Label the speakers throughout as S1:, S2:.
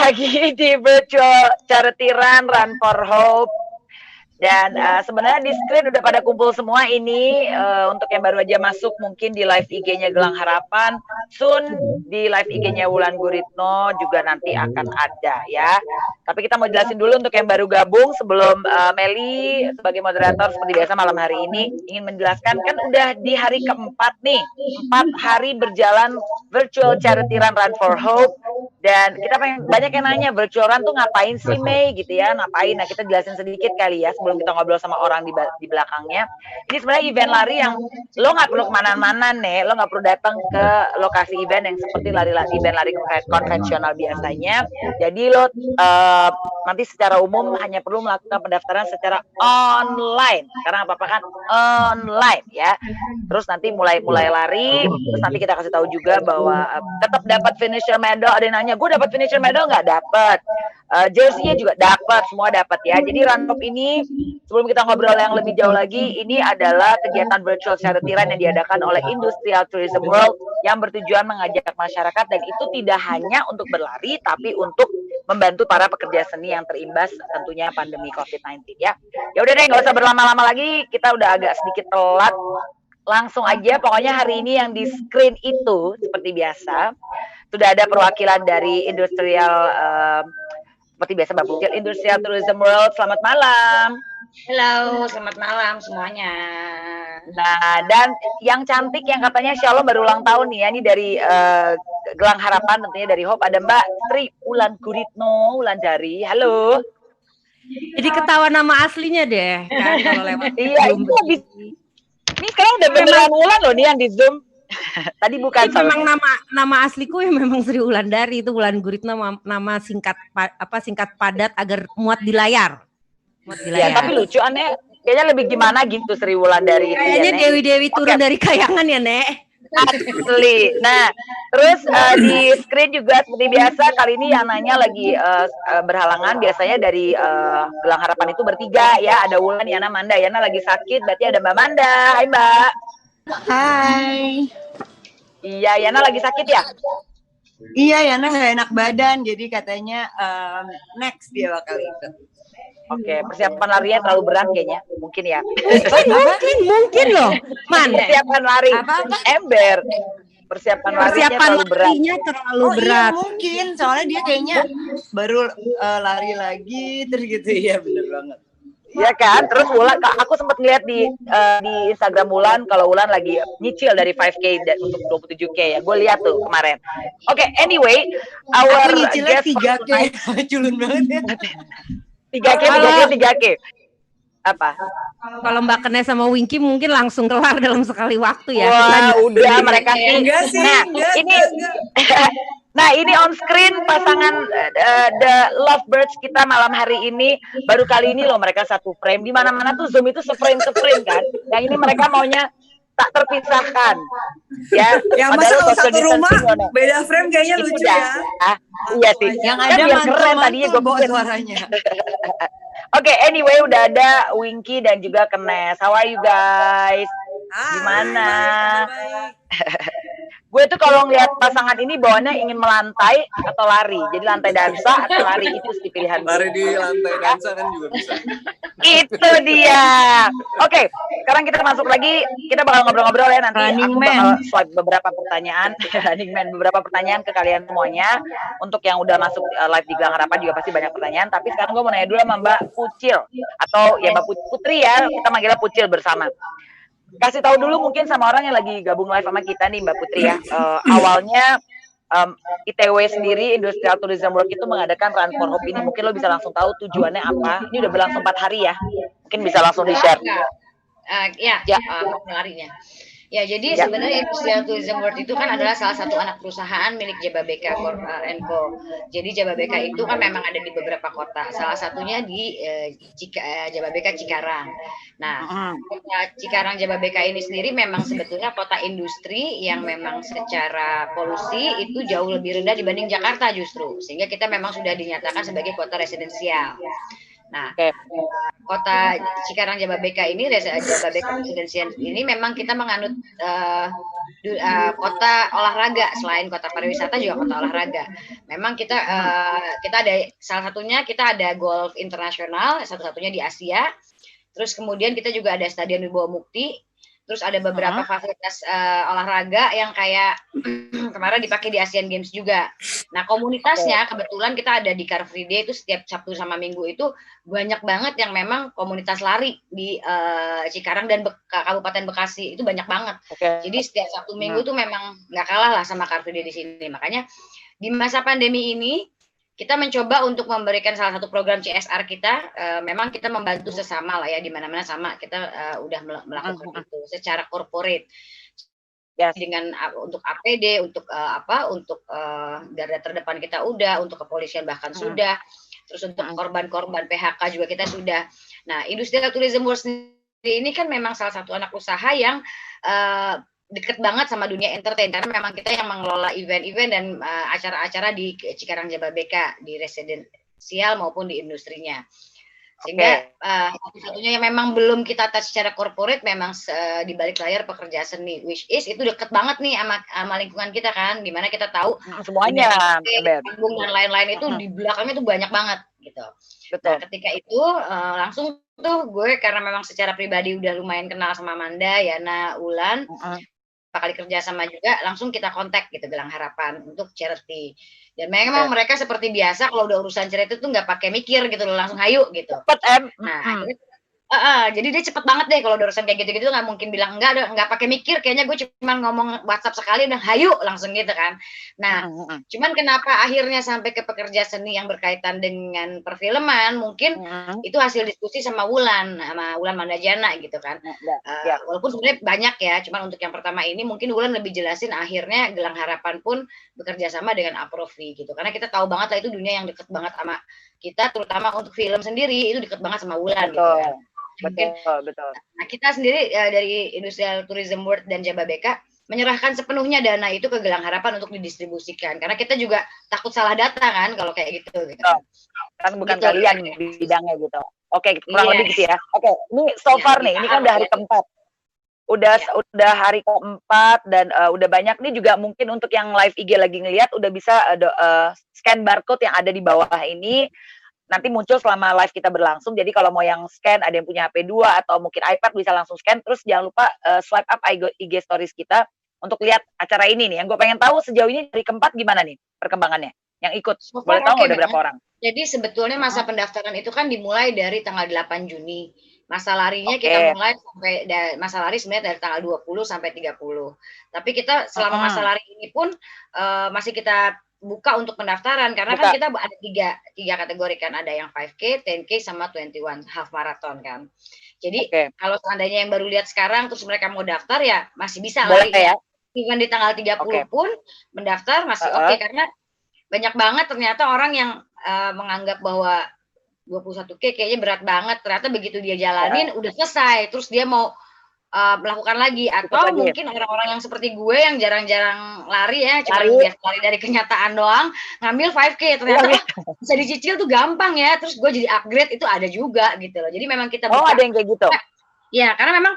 S1: lagi di virtual charity run for Hope. Dan sebenarnya di screen udah pada kumpul semua ini untuk yang baru aja masuk mungkin di live IG-nya Gelang Harapan, soon di live IG-nya Wulan Guritno juga nanti akan ada ya. Tapi kita mau jelasin dulu untuk yang baru gabung sebelum Meli sebagai moderator seperti biasa malam hari ini ingin menjelaskan kan udah di hari keempat nih, 4 hari berjalan virtual charity run for Hope. Dan kita pengen banyak yang nanya virtual run tuh ngapain sih Mei gitu ya, ngapain? Nah kita jelasin sedikit kali ya sebelum kita ngobrol sama orang di belakangnya. Ini sebenarnya event lari yang lo nggak perlu kemana-mana nih, lo nggak perlu datang ke lokasi event yang seperti event lari konvensional biasanya. Jadi lo nanti secara umum hanya perlu melakukan pendaftaran secara online karena apa-apa kan online ya. Terus nanti mulai lari, terus nanti kita kasih tahu juga bahwa tetap dapat finisher medal. Ada yang nanya, gue dapat finisher medal nggak? Dapat. Jersey-nya juga dapat, semua dapat ya. Jadi Run Hope ini sebelum kita ngobrol yang lebih jauh lagi, ini adalah kegiatan virtual charity run yang diadakan oleh Industrial Tourism World yang bertujuan mengajak masyarakat dan itu tidak hanya untuk berlari tapi untuk membantu para pekerja seni yang terimbas tentunya pandemi COVID-19 ya. Ya udah deh, nggak usah berlama-lama lagi, kita udah agak sedikit telat. Langsung aja, pokoknya hari ini yang di screen itu seperti biasa sudah ada perwakilan dari seperti biasa Mbak Pucil, Industrial Tourism World. Selamat malam.
S2: Halo, selamat malam semuanya.
S1: Nah, dan yang cantik yang katanya Shalom baru ulang tahun nih ya, ini dari Gelang Harapan tentunya dari Hope, ada Mbak Sri Wulan Guritno Wulandari. Halo.
S3: Jadi ketawa nama aslinya deh kan kalau lewat.
S1: Iya, ini sekarang udah beneran Wulan loh nih yang di Zoom. Tadi bukan.
S3: Memang nama asliku ya memang Sri Wulandari, itu Wulan Guritno, nama singkat padat agar muat di layar.
S1: Ya, tapi lucu aneh, kayaknya lebih gimana gitu Sri Wulandari.
S3: Kayaknya ya, Dewi-dewi turun dari kayangan ya, Nek.
S1: Asli. Nah, terus di screen juga seperti biasa kali ini Yananya lagi berhalangan. Biasanya dari Gelang Harapan itu bertiga ya, ada Wulan, Yana, Manda. Yana lagi sakit, berarti ada Mbak Manda. Hai Mbak.
S4: Hai.
S1: Iya, Yana lagi sakit ya?
S4: Iya, Yana nggak enak badan, jadi katanya next dia bakal ikut.
S1: Oke, persiapan larinya terlalu berat kayaknya, mungkin ya.
S3: Mungkin loh, Man.
S1: Persiapan lari, ember. Persiapan larinya terlalu berat.
S4: Iya, mungkin, soalnya dia kayaknya baru lari lagi, terus gitu ya, bener banget.
S1: Ya kan, terus Wulan, aku sempat ngeliat di Instagram Wulan kalau Wulan lagi nyicil dari 5K untuk 27K ya, gue lihat tuh kemarin. Oke, anyway,
S4: aku nyicilnya 3K, culun banget ya.
S1: 3K. Apa?
S3: Kalau Mbak Kene sama Winky mungkin langsung kelar dalam sekali waktu ya.
S1: Wah, udah mereka sih.
S4: Enggak sih.
S1: Nah, ini on screen pasangan The Lovebirds kita malam hari ini. Baru kali ini loh mereka satu frame. Di mana-mana tuh Zoom itu se-frame kan. Yang ini mereka maunya tak terpisahkan. Ya,
S4: masa satu rumah beda frame kayaknya lucu ya.
S1: Iya sih.
S4: Yang
S1: kan
S4: ada
S1: keren tadinya gue
S4: bawa suaranya.
S1: Oke, anyway udah ada Winky dan juga Kenes. How are you guys? Gimana? Gue tuh kalau ngeliat pasangan ini bawaannya ingin melantai atau lari. Jadi lantai dansa atau lari itu sih pilihan.
S5: Lari di lantai dansa kan juga bisa.
S1: Itu dia. Oke, sekarang kita masuk lagi. Kita bakal ngobrol-ngobrol ya nanti. Aku bakal swipe beberapa pertanyaan. Beberapa pertanyaan ke kalian semuanya. Untuk yang udah masuk live di Gelang Harapan juga pasti banyak pertanyaan. Tapi sekarang gue mau nanya dulu sama Mbak Pucil. Atau ya Mbak Putri ya. Kita manggilnya Pucil bersama. Kasih tahu dulu mungkin sama orang yang lagi gabung live sama kita nih Mbak Putri ya. Awalnya ITW sendiri, Industrial Tourism World itu mengadakan Run for Hope ini. Mungkin lo bisa langsung tahu tujuannya apa. Ini udah berlangsung 4 hari ya. Mungkin bisa langsung di-share.
S2: Larinya. Ya, jadi sebenarnya Industrial Tourism World itu kan adalah salah satu anak perusahaan milik Jababeka Co. Jadi Jababeka itu kan memang ada di beberapa kota. Salah satunya di Jababeka Cikarang. Nah, kota Cikarang Jababeka ini sendiri memang sebetulnya kota industri yang memang secara polusi itu jauh lebih rendah dibanding Jakarta justru. Sehingga kita memang sudah dinyatakan sebagai kota residensial. Nah, kota Cikarang Jababeka ini, Jababeka Residensial ini memang kita menganut kota olahraga, selain kota pariwisata juga kota olahraga. Memang kita ada salah satunya kita ada golf internasional, satu-satunya di Asia. Terus kemudian kita juga ada Stadion Wibawa Mukti. Terus ada beberapa fasilitas olahraga yang kayak kemarin dipakai di Asian Games juga. Nah, komunitasnya kebetulan kita ada di Car Free Day itu setiap Sabtu sama Minggu itu banyak banget yang memang komunitas lari di Cikarang dan Kabupaten Bekasi itu banyak banget. Jadi setiap Sabtu Minggu tuh memang nggak kalah lah sama Car Free Day di sini. Makanya di masa pandemi ini kita mencoba untuk memberikan salah satu program CSR kita, memang kita membantu sesama lah ya, di mana-mana sama kita udah melakukan itu secara corporate. Dengan untuk APD, untuk untuk garda terdepan kita udah, untuk kepolisian bahkan sudah, terus untuk korban-korban PHK juga kita sudah. Nah, Industrial Tourism World sendiri ini kan memang salah satu anak usaha yang deket banget sama dunia entertain, karena memang kita yang mengelola event-event dan acara-acara di Cikarang Jababeka, di residensial maupun di industrinya. Sehingga satu-satunya yang memang belum kita touch secara corporate memang di balik layar pekerja seni, which is itu deket banget nih sama lingkungan kita kan, dimana kita tahu
S1: semuanya
S2: panggung dan lain-lain itu di belakangnya tuh banyak banget gitu. Betul. Nah, ketika itu langsung tuh gue karena memang secara pribadi udah lumayan kenal sama Amanda, Yana, Ulan, kali kerja sama juga, langsung kita kontak gitu Gelang Harapan untuk charity. Dan memang mereka seperti biasa kalau udah urusan charity tuh nggak pakai mikir gitu loh, langsung hayu gitu. Nah, jadi dia cepet banget deh kalau udah urusan kayak gitu-gitu, nggak mungkin bilang nggak pakai mikir, kayaknya gue cuma ngomong WhatsApp sekali udah hayu langsung gitu kan. Nah, cuman kenapa akhirnya sampai ke pekerja seni yang berkaitan dengan perfilman, mungkin itu hasil diskusi sama Wulan Mandajana gitu kan. Walaupun sebenarnya banyak ya, cuman untuk yang pertama ini mungkin Wulan lebih jelasin akhirnya Gelang Harapan pun bekerja sama dengan Aprofi gitu, karena kita tahu banget lah itu dunia yang deket banget sama kita, terutama untuk film sendiri itu deket banget sama Wulan gitu kan. Betul. Nah, kita sendiri dari Industrial Tourism World dan Jababeka menyerahkan sepenuhnya dana itu ke Gelang Harapan untuk didistribusikan, karena kita juga takut salah data kan kalau kayak gitu.
S1: Kan bukan gitu, kalian bidangnya gitu. Oke, kurang lebih gitu ya. Oke, ini so far nih, ini kan udah hari keempat. Udah hari keempat dan udah banyak nih juga mungkin untuk yang live IG lagi ngelihat udah bisa scan barcode yang ada di bawah ini. Nanti muncul selama live kita berlangsung. Jadi kalau mau yang scan, ada yang punya HP 2 atau mungkin iPad bisa langsung scan. Terus jangan lupa swipe up IG stories kita untuk lihat acara ini nih. Yang gue pengen tahu sejauh ini dari keempat gimana nih perkembangannya? Yang ikut, boleh tahu nggak udah berapa orang?
S2: Jadi sebetulnya masa pendaftaran itu kan dimulai dari tanggal 8 Juni. Masa larinya kita mulai sampai masa lari sebenarnya dari tanggal 20 sampai 30. Tapi kita selama masa lari ini pun masih kita buka untuk pendaftaran, karena kan kita ada tiga kategori kan, ada yang 5K, 10K sama 21 half marathon kan. Jadi kalau seandainya yang baru lihat sekarang terus mereka mau daftar ya masih bisa lari ya. Even di tanggal 30 pun mendaftar masih karena banyak banget ternyata orang yang menganggap bahwa 21K kayaknya berat banget, ternyata begitu dia jalanin udah selesai, terus dia mau melakukan lagi, atau mungkin orang-orang yang seperti gue yang jarang-jarang lari ya, cuma biasa lari dari kenyataan doang, ngambil 5K, ternyata bisa dicicil tuh gampang ya, terus gue jadi upgrade itu ada juga gitu loh. Jadi memang kita
S1: ada yang kayak gitu.
S2: Ya, karena memang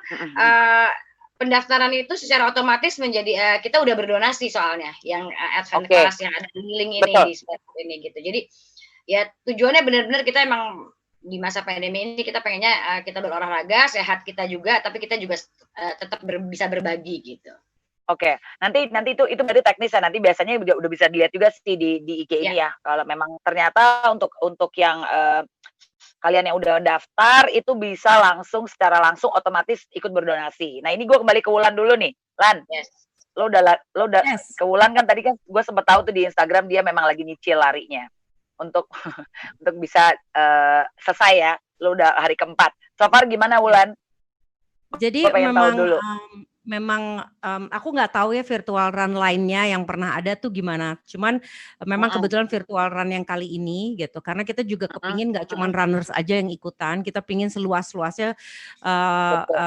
S2: pendaftaran itu secara otomatis menjadi kita udah berdonasi soalnya yang advance class yang ada di link ini gitu. Jadi ya tujuannya benar-benar kita emang di masa pandemi ini kita pengennya kita berolahraga, sehat kita juga, tapi kita juga tetap bisa berbagi gitu.
S1: Oke, nanti itu berarti teknis ya, nanti biasanya udah bisa dilihat juga sih di IG ini ya. Kalau memang ternyata untuk yang kalian yang udah daftar itu bisa secara langsung otomatis ikut berdonasi. Nah, ini gue kembali ke Wulan dulu nih. Lan. Lo udah ke Wulan kan, tadi kan gue sempat tahu tuh di Instagram dia memang lagi nyicil larinya. Untuk bisa selesai ya, lo udah hari keempat. So far gimana Wulan?
S3: Jadi memang aku nggak tahu ya virtual run lainnya yang pernah ada tuh gimana. Cuman memang kebetulan virtual run yang kali ini gitu, karena kita juga kepingin nggak cuman runners aja yang ikutan, kita pingin seluas-luasnya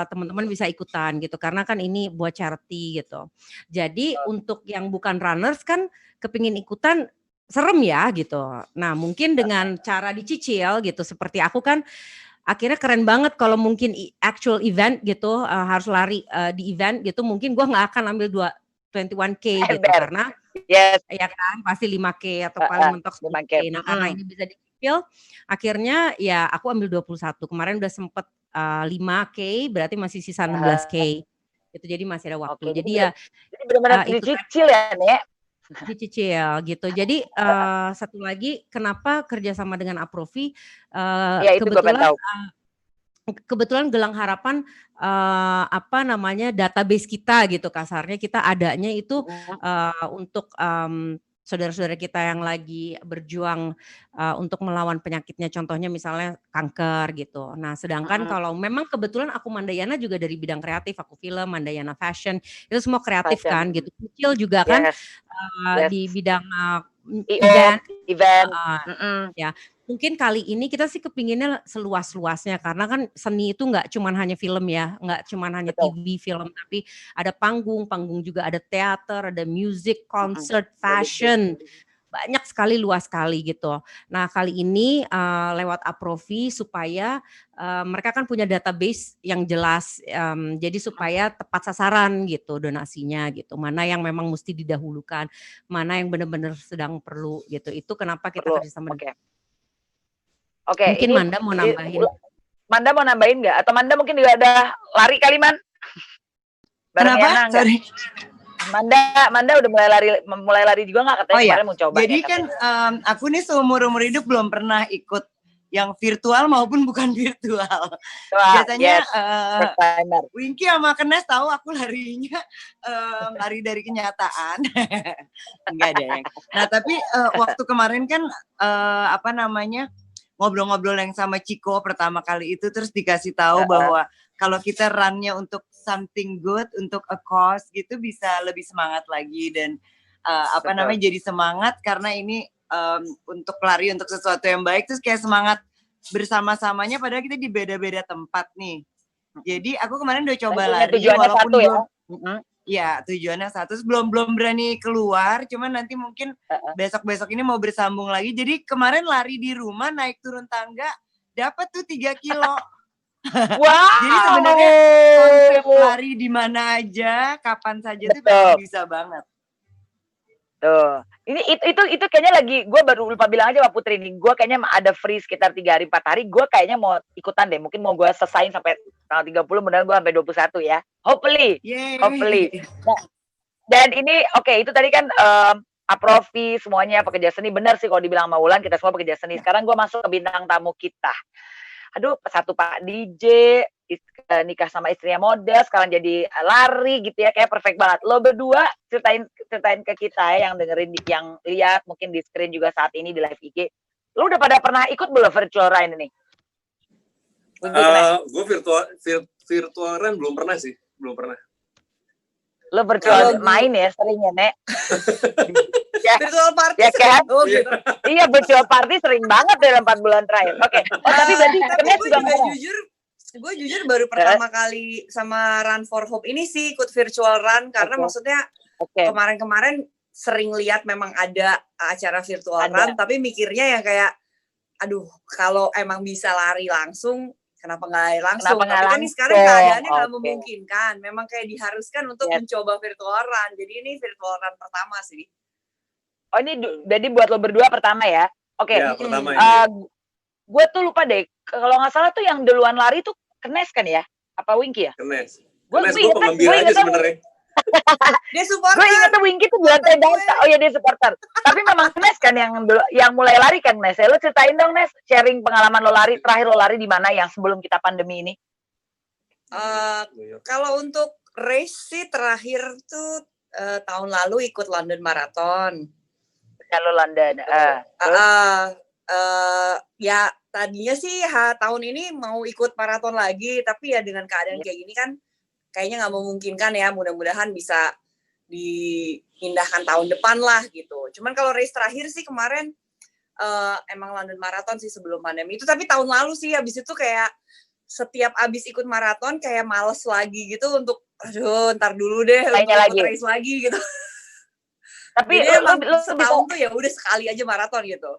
S3: teman-teman bisa ikutan gitu, karena kan ini buat charity gitu. Jadi untuk yang bukan runners kan kepingin ikutan serem ya gitu. Nah mungkin dengan cara dicicil gitu, seperti aku kan akhirnya keren banget kalau mungkin actual event gitu, harus lari di event gitu, mungkin gue nggak akan ambil 21K gitu karena
S1: yes.
S3: ya kan pasti 5K atau paling mentok 10K. Nah karena ini bisa dicicil, akhirnya ya aku ambil 21. Kemarin udah sempet 5K, berarti masih sisa 16K. Itu jadi masih ada waktu. Jadi ya
S1: jadi benar-benar dicicil ya, Nek.
S3: Dicicil gitu. Jadi satu lagi, kenapa kerjasama dengan Aprofi?
S1: Ya, itu
S3: kebetulan Gelang Harapan database kita gitu kasarnya, kita adanya itu untuk saudara-saudara kita yang lagi berjuang untuk melawan penyakitnya, contohnya misalnya kanker gitu. Nah sedangkan kalau memang kebetulan aku Mandayana juga dari bidang kreatif, aku film, Mandayana fashion, itu semua kreatif kan gitu. Kecil juga kan di bidang event. Ya mungkin kali ini kita sih kepinginnya seluas-luasnya, karena kan seni itu nggak cuman hanya film ya, nggak cuman hanya TV film, tapi ada panggung juga ada teater, ada music, concert, fashion, banyak sekali, luas sekali gitu. Nah kali ini lewat Aprofi supaya mereka kan punya database yang jelas, jadi supaya tepat sasaran gitu donasinya gitu, mana yang memang mesti didahulukan, mana yang benar-benar sedang perlu gitu. Itu kenapa kita kerjasama.
S1: Oke,
S3: mungkin
S1: ini
S3: Manda mau nambahin.
S1: Manda mau nambahin nggak? Atau Manda mungkin juga ada lari kali, Man?
S4: Kenapa? Sorry.
S1: Manda udah mulai lari juga nggak, katanya kemarin mau coba.
S4: Jadi kan aku nih seumur hidup belum pernah ikut yang virtual maupun bukan virtual. Biasanya Winky sama Kenes tahu aku larinya lari dari kenyataan. Enggak deh. Nah tapi waktu kemarin kan ngobrol-ngobrol yang sama Ciko pertama kali itu, terus dikasih tahu bahwa kalau kita run-nya untuk something good, untuk a cause gitu, bisa lebih semangat lagi dan jadi semangat karena ini untuk lari untuk sesuatu yang baik, terus kayak semangat bersama-samanya padahal kita di beda-beda tempat nih. Jadi aku kemarin udah coba lari walaupun ya tujuannya satu, belum berani keluar, cuman nanti mungkin besok ini mau bersambung lagi. Jadi kemarin lari di rumah, naik turun tangga, dapat tuh 3 kilo.
S1: Wow.
S4: Jadi sebenarnya konsep lari di mana aja, kapan saja tuh bisa banget.
S1: Tuh, itu kayaknya lagi, gue baru lupa bilang aja sama Putri nih, gue kayaknya ada free sekitar 3 hari 4 hari, gue kayaknya mau ikutan deh, mungkin mau gue selesain sampai tanggal 30, mudah-mudahan gue sampai 21 ya, hopefully. Nah, dan ini itu tadi kan Aprofi semuanya pekerja seni, benar sih kalau dibilang sama Wulan, kita semua pekerja seni. Sekarang gue masuk ke bintang tamu kita. Aduh, satu Pak DJ, nikah sama istrinya model, sekarang jadi lari gitu ya, kayak perfect banget. Lo berdua ceritain ke kita ya, yang dengerin, yang lihat mungkin di screen juga saat ini di live IG. Lo udah pada pernah ikut belum virtual run ini?
S5: Gue virtual run belum pernah sih, belum pernah.
S1: Lo virtual main ya seringnya, Nek?
S4: Virtual party
S1: ya kan? Gitu. Iya, virtual party sering banget dalam 4 bulan terakhir. Oke. Tapi berarti
S4: gue jujur baru pertama kali sama Run for Hope ini sih ikut virtual run, karena maksudnya kemarin-kemarin sering lihat memang ada acara virtual run, tapi mikirnya ya kayak aduh kalau emang bisa lari langsung kenapa nggak lari langsung? Tapi kan ini sekarang keadaannya nggak memungkinkan, memang kayak diharuskan untuk mencoba virtual run. Jadi ini virtual run pertama sih.
S1: Oh, ini jadi buat lo berdua pertama ya? Oke.
S5: Ya, pertama
S1: Gue tuh lupa deh, kalau nggak salah tuh yang duluan lari tuh Kenes kan ya? Apa Winky ya?
S5: Kenes gue penggembira aja sebenarnya.
S4: Dia supporter.
S1: Gue ingat tuh Winky tuh lantai dansa. Oh ya, dia supporter. Tapi memang Kenes kan yang mulai lari kan, Nes. Lo ceritain dong, Nes, sharing pengalaman lo lari, terakhir lo lari di mana yang sebelum kita pandemi ini?
S4: Kalau untuk race sih terakhir tuh tahun lalu ikut London Marathon.
S1: Kalau London.
S4: Ya tadinya sih tahun ini mau ikut maraton lagi, tapi ya dengan keadaan kayak gini kan kayaknya nggak memungkinkan ya. Mudah-mudahan bisa dipindahkan tahun depan lah gitu. Cuman kalau race terakhir sih kemarin emang London Marathon sih sebelum pandemi itu, tapi tahun lalu sih. Habis itu kayak setiap abis ikut maraton kayak males lagi gitu untuk aduh ntar dulu deh untuk ikut race lagi gitu. Tapi lo setahun tuh ya udah sekali aja maraton gitu.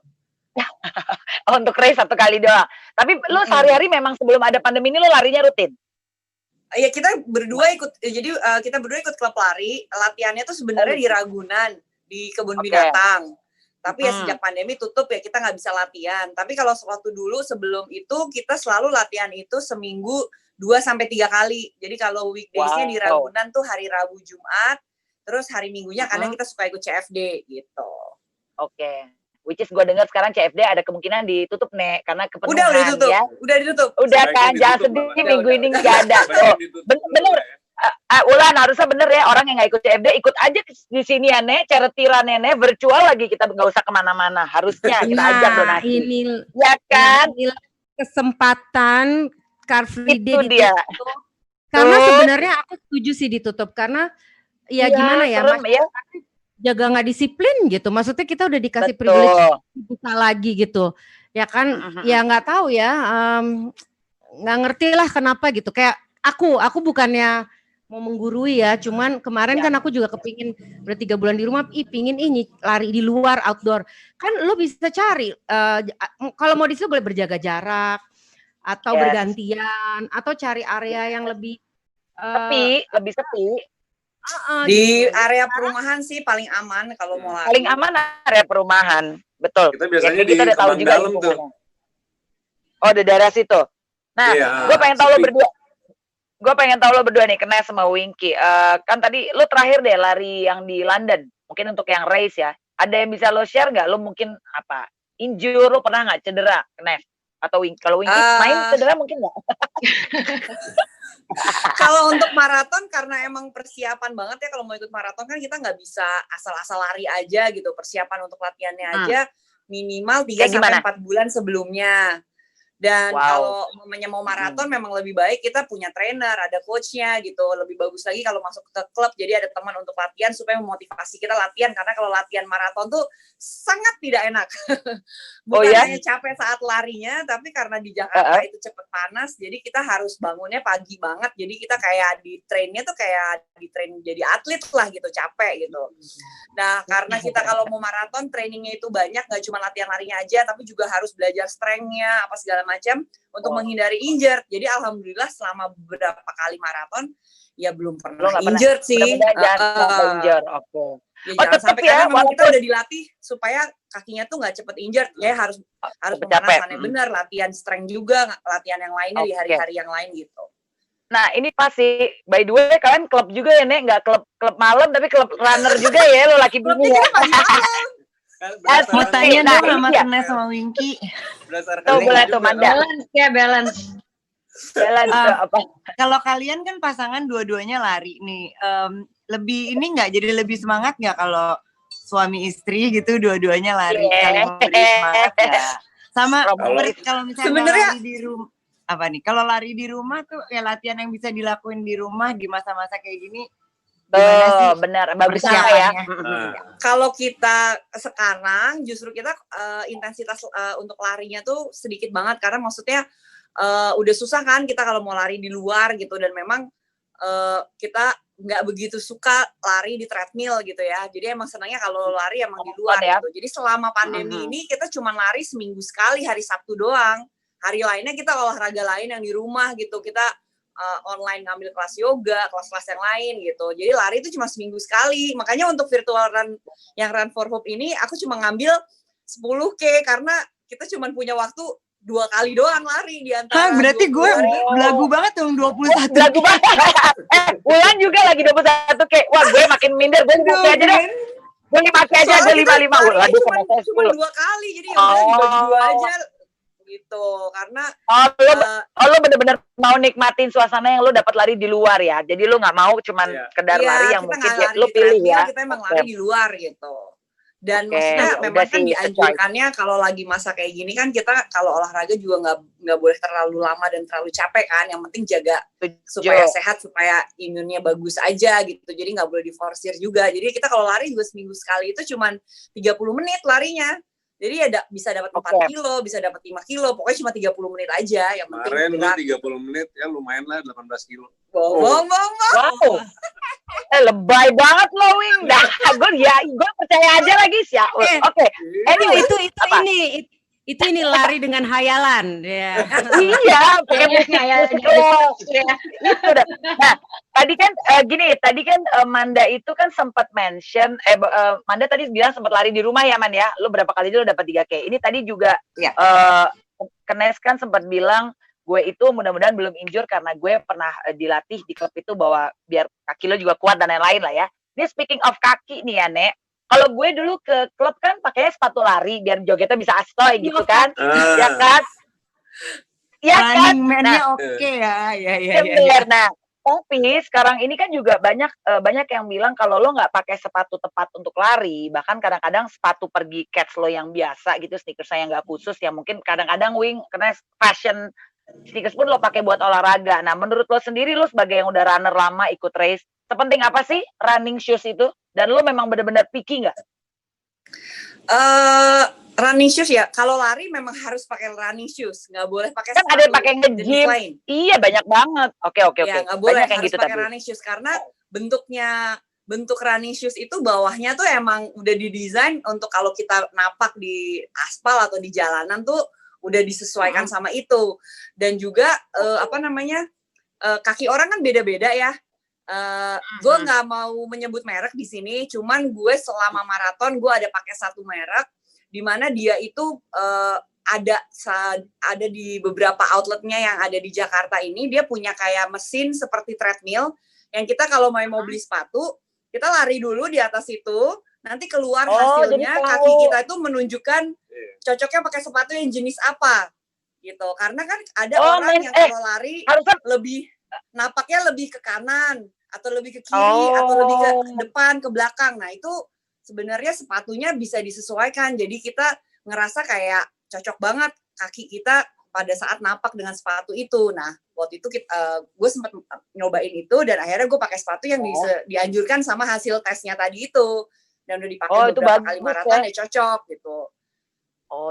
S1: Untuk race 1 kali doang. Tapi lu sehari-hari memang sebelum ada pandemi ini lu larinya rutin?
S6: Ya kita berdua ikut, jadi kita berdua ikut klub lari, latihannya tuh sebenarnya di Ragunan, di kebun binatang. Tapi ya sejak pandemi tutup ya kita nggak bisa latihan. Tapi kalau waktu dulu sebelum itu kita selalu latihan itu seminggu 2-3 kali. Jadi kalau weekdays-nya di Ragunan tuh hari Rabu Jumat, terus hari Minggunya kadang kita suka ikut CFD gitu.
S1: Oke. Which is gue dengar sekarang CFD ada kemungkinan ditutup nih karena kepenuhan
S6: udah ditutup,
S1: ya.
S6: Udah ditutup.
S1: Udah kan, jangan sedih minggu ini nggak ada. Bener. Ulan harusnya bener ya, orang yang nggak ikut CFD ikut aja di sini ya Nek, charity run Nek, virtual lagi, kita nggak usah kemana-mana, harusnya kita ajak donasi.
S3: Ini
S1: ya kan,
S3: ini kesempatan Car Free Day
S1: itu dia.
S3: Karena sebenarnya aku setuju sih ditutup karena ya gimana ya, jaga nggak disiplin gitu, maksudnya kita udah dikasih privilege buka lagi gitu, ya kan, ya nggak tahu ya, nggak ngerti lah kenapa gitu, kayak aku bukannya mau menggurui ya, cuman kemarin kan aku juga kepingin udah 3 bulan di rumah, pingin ini lari di luar outdoor, kan lo bisa cari, kalau mau di situ boleh berjaga jarak atau bergantian atau cari area yang lebih
S1: lebih sepi.
S6: Di area perumahan sih paling aman kalau mau lari.
S1: Paling aman area perumahan, betul.
S5: Kita biasanya
S1: kita udah tahu juga
S5: dalam tuh.
S1: Oh, di daerah situ. Nah, gue pengen tahu lo berdua. Gue pengen tahu lo berdua nih, Knes sama Winky. Kan tadi lo terakhir deh lari yang di London. Mungkin untuk yang race ya. Ada yang bisa lo share nggak? Lo mungkin apa? Injure, lo pernah nggak cedera, Knes? Atau Winky? Kalau Winky main cedera mungkin nggak?
S6: Kalau untuk maraton karena emang persiapan banget ya, kalau mau ikut maraton kan kita nggak bisa asal-asal lari aja gitu. Persiapan untuk latihannya aja minimal 3-4 bulan sebelumnya. Dan kalau mau maraton memang lebih baik kita punya trainer, ada coachnya gitu. Lebih bagus lagi kalau masuk ke klub, jadi ada teman untuk latihan supaya memotivasi kita latihan. Karena kalau latihan maraton tuh sangat tidak enak. Bukan hanya capek saat larinya, tapi karena di Jakarta itu cepet panas, jadi kita harus bangunnya pagi banget. Jadi kita kayak di trainnya tuh kayak di train jadi atlet lah gitu, capek gitu. Nah karena kita kalau mau maraton trainingnya itu banyak, nggak cuma latihan larinya aja, tapi juga harus belajar strength-nya, apa segala macam untuk menghindari injured. Jadi alhamdulillah selama beberapa kali maraton ya belum pernah injured sih.
S1: Injured,
S6: Ya, jangan sampai karena memang kita udah dilatih supaya kakinya tuh nggak cepet injured. Ya harus pemanasannya benar, latihan strength juga, latihan yang lainnya di hari-hari yang lain gitu.
S1: Nah ini pasti, by the way kalian klub juga ya Nek, nggak klub malam tapi klub runner juga ya, lo laki bini ya.
S4: Mau tanya dong sama Knes sama Winky.
S1: Tuh boleh tuh Manda.
S2: Balance.
S1: Apa?
S4: Kalau kalian kan pasangan dua-duanya lari nih, lebih ini nggak, jadi lebih semangat nggak kalau suami istri gitu dua-duanya lari, saling memberi semangat ya? Sama kalau misalnya sebenarnya lari di rumah, apa nih? Kalau lari di rumah tuh ya latihan yang bisa dilakuin di rumah di masa-masa kayak gini.
S1: Benar, bagus ya.
S6: Kalau kita sekarang justru kita intensitas untuk larinya tuh sedikit banget karena maksudnya udah susah kan kita kalau mau lari di luar gitu, dan memang kita nggak begitu suka lari di treadmill gitu ya. Jadi emang senangnya kalau lari emang di luar gitu. Jadi selama pandemi ini kita cuma lari seminggu sekali, hari Sabtu doang. Hari lainnya kita olahraga lain yang di rumah gitu. Kita online ngambil kelas yoga, kelas-kelas yang lain gitu. Jadi lari itu cuma seminggu sekali. Makanya untuk virtual run yang Run for Hope ini aku cuma ngambil 10K karena kita cuma punya waktu 2 kali doang lari di antara.
S4: Berarti gue belagu banget dong 21.
S1: Belagu banget. Ulan juga lagi 21K. Wah, gue makin minder. Gue pakai aja deh. Gue pakai aja ada 55. Waduh,
S6: cuma 2 kali. Jadi ya udah dibagi 2 aja gitu. Karena
S1: lo bener-bener mau nikmatin suasana yang lo dapat lari di luar ya. Jadi lo nggak mau cuman sekedar lari yang mungkin lo pilih ya.
S6: Kita emang lari di luar gitu. Dan maksudnya memang kan dianjurkannya kalau lagi masa kayak gini kan kita kalau olahraga juga nggak boleh terlalu lama dan terlalu capek kan. Yang penting jaga supaya sehat, supaya imunnya bagus aja gitu. Jadi nggak boleh diforsir juga. Jadi kita kalau lari juga seminggu sekali itu cuma 30 menit larinya. Jadi ya bisa dapat 4 kilo, bisa dapat 5 kilo. Pokoknya cuma 30 menit aja. Yang penting
S5: kemarin 30 menit ya lumayan lah 18 kilo.
S6: Wow.
S1: Lebay banget lo, Wing. Gue percaya aja lagi sih. Oke.
S3: Anyway, itu Itu ini lari dengan hayalan. Ya.
S1: Iya, pakai musik ya. Itu dah. Nah, tadi kan Manda itu kan sempat mention, Manda tadi bilang sempat lari di rumah ya, Man ya. Lu berapa kali dulu dapat 3K? Ini tadi juga Kenes kan sempat bilang, gue itu mudah-mudahan belum injure karena gue pernah dilatih di klub itu bahwa biar kaki lo juga kuat dan lain-lain lah ya. Ini speaking of kaki nih ya, Nek. Kalau gue dulu ke klub kan pakainya sepatu lari biar jogetnya bisa astoy gitu kan. Ya kan? Ya kan?
S4: Running man-nya oke ya. Ya.
S1: Nah, tapi sekarang ini kan juga banyak yang bilang kalau lo nggak pakai sepatu tepat untuk lari, bahkan kadang-kadang sepatu pergi cats lo yang biasa gitu, sneakers yang nggak khusus, ya mungkin kadang-kadang karena fashion sneakers pun lo pakai buat olahraga. Nah, menurut lo sendiri, lo sebagai yang udah runner lama ikut race, sepenting apa sih running shoes itu? Dan lo memang benar-benar picky nggak?
S6: Running shoes ya, kalau lari memang harus pakai running shoes, nggak boleh pakai
S1: kan ada yang pakai nge-gym. Iya, banyak banget. Oke.
S6: Ya, nggak boleh, harus gitu pakai running shoes karena bentuk running shoes itu bawahnya tuh emang udah didesain untuk kalau kita napak di aspal atau di jalanan tuh udah disesuaikan sama itu. Dan juga kaki orang kan beda-beda ya. Gue nggak mau menyebut merek di sini, cuman gue selama maraton gue ada pakai satu merek di mana dia itu ada di beberapa outletnya yang ada di Jakarta ini. Dia punya kayak mesin seperti treadmill yang kita kalau mau beli sepatu, kita lari dulu di atas itu, nanti keluar hasilnya kaki kita itu menunjukkan cocoknya pakai sepatu yang jenis apa gitu. Karena kan ada orang yang kalau lari lebih napaknya lebih ke kanan atau lebih ke kiri atau lebih ke depan, ke belakang. Nah, itu sebenarnya sepatunya bisa disesuaikan. Jadi kita ngerasa kayak cocok banget kaki kita pada saat napak dengan sepatu itu. Nah, waktu itu gue sempat nyobain itu dan akhirnya gue pakai sepatu yang dianjurkan sama hasil tesnya tadi itu. Dan udah dipakai beberapa kali maraton ya cocok gitu.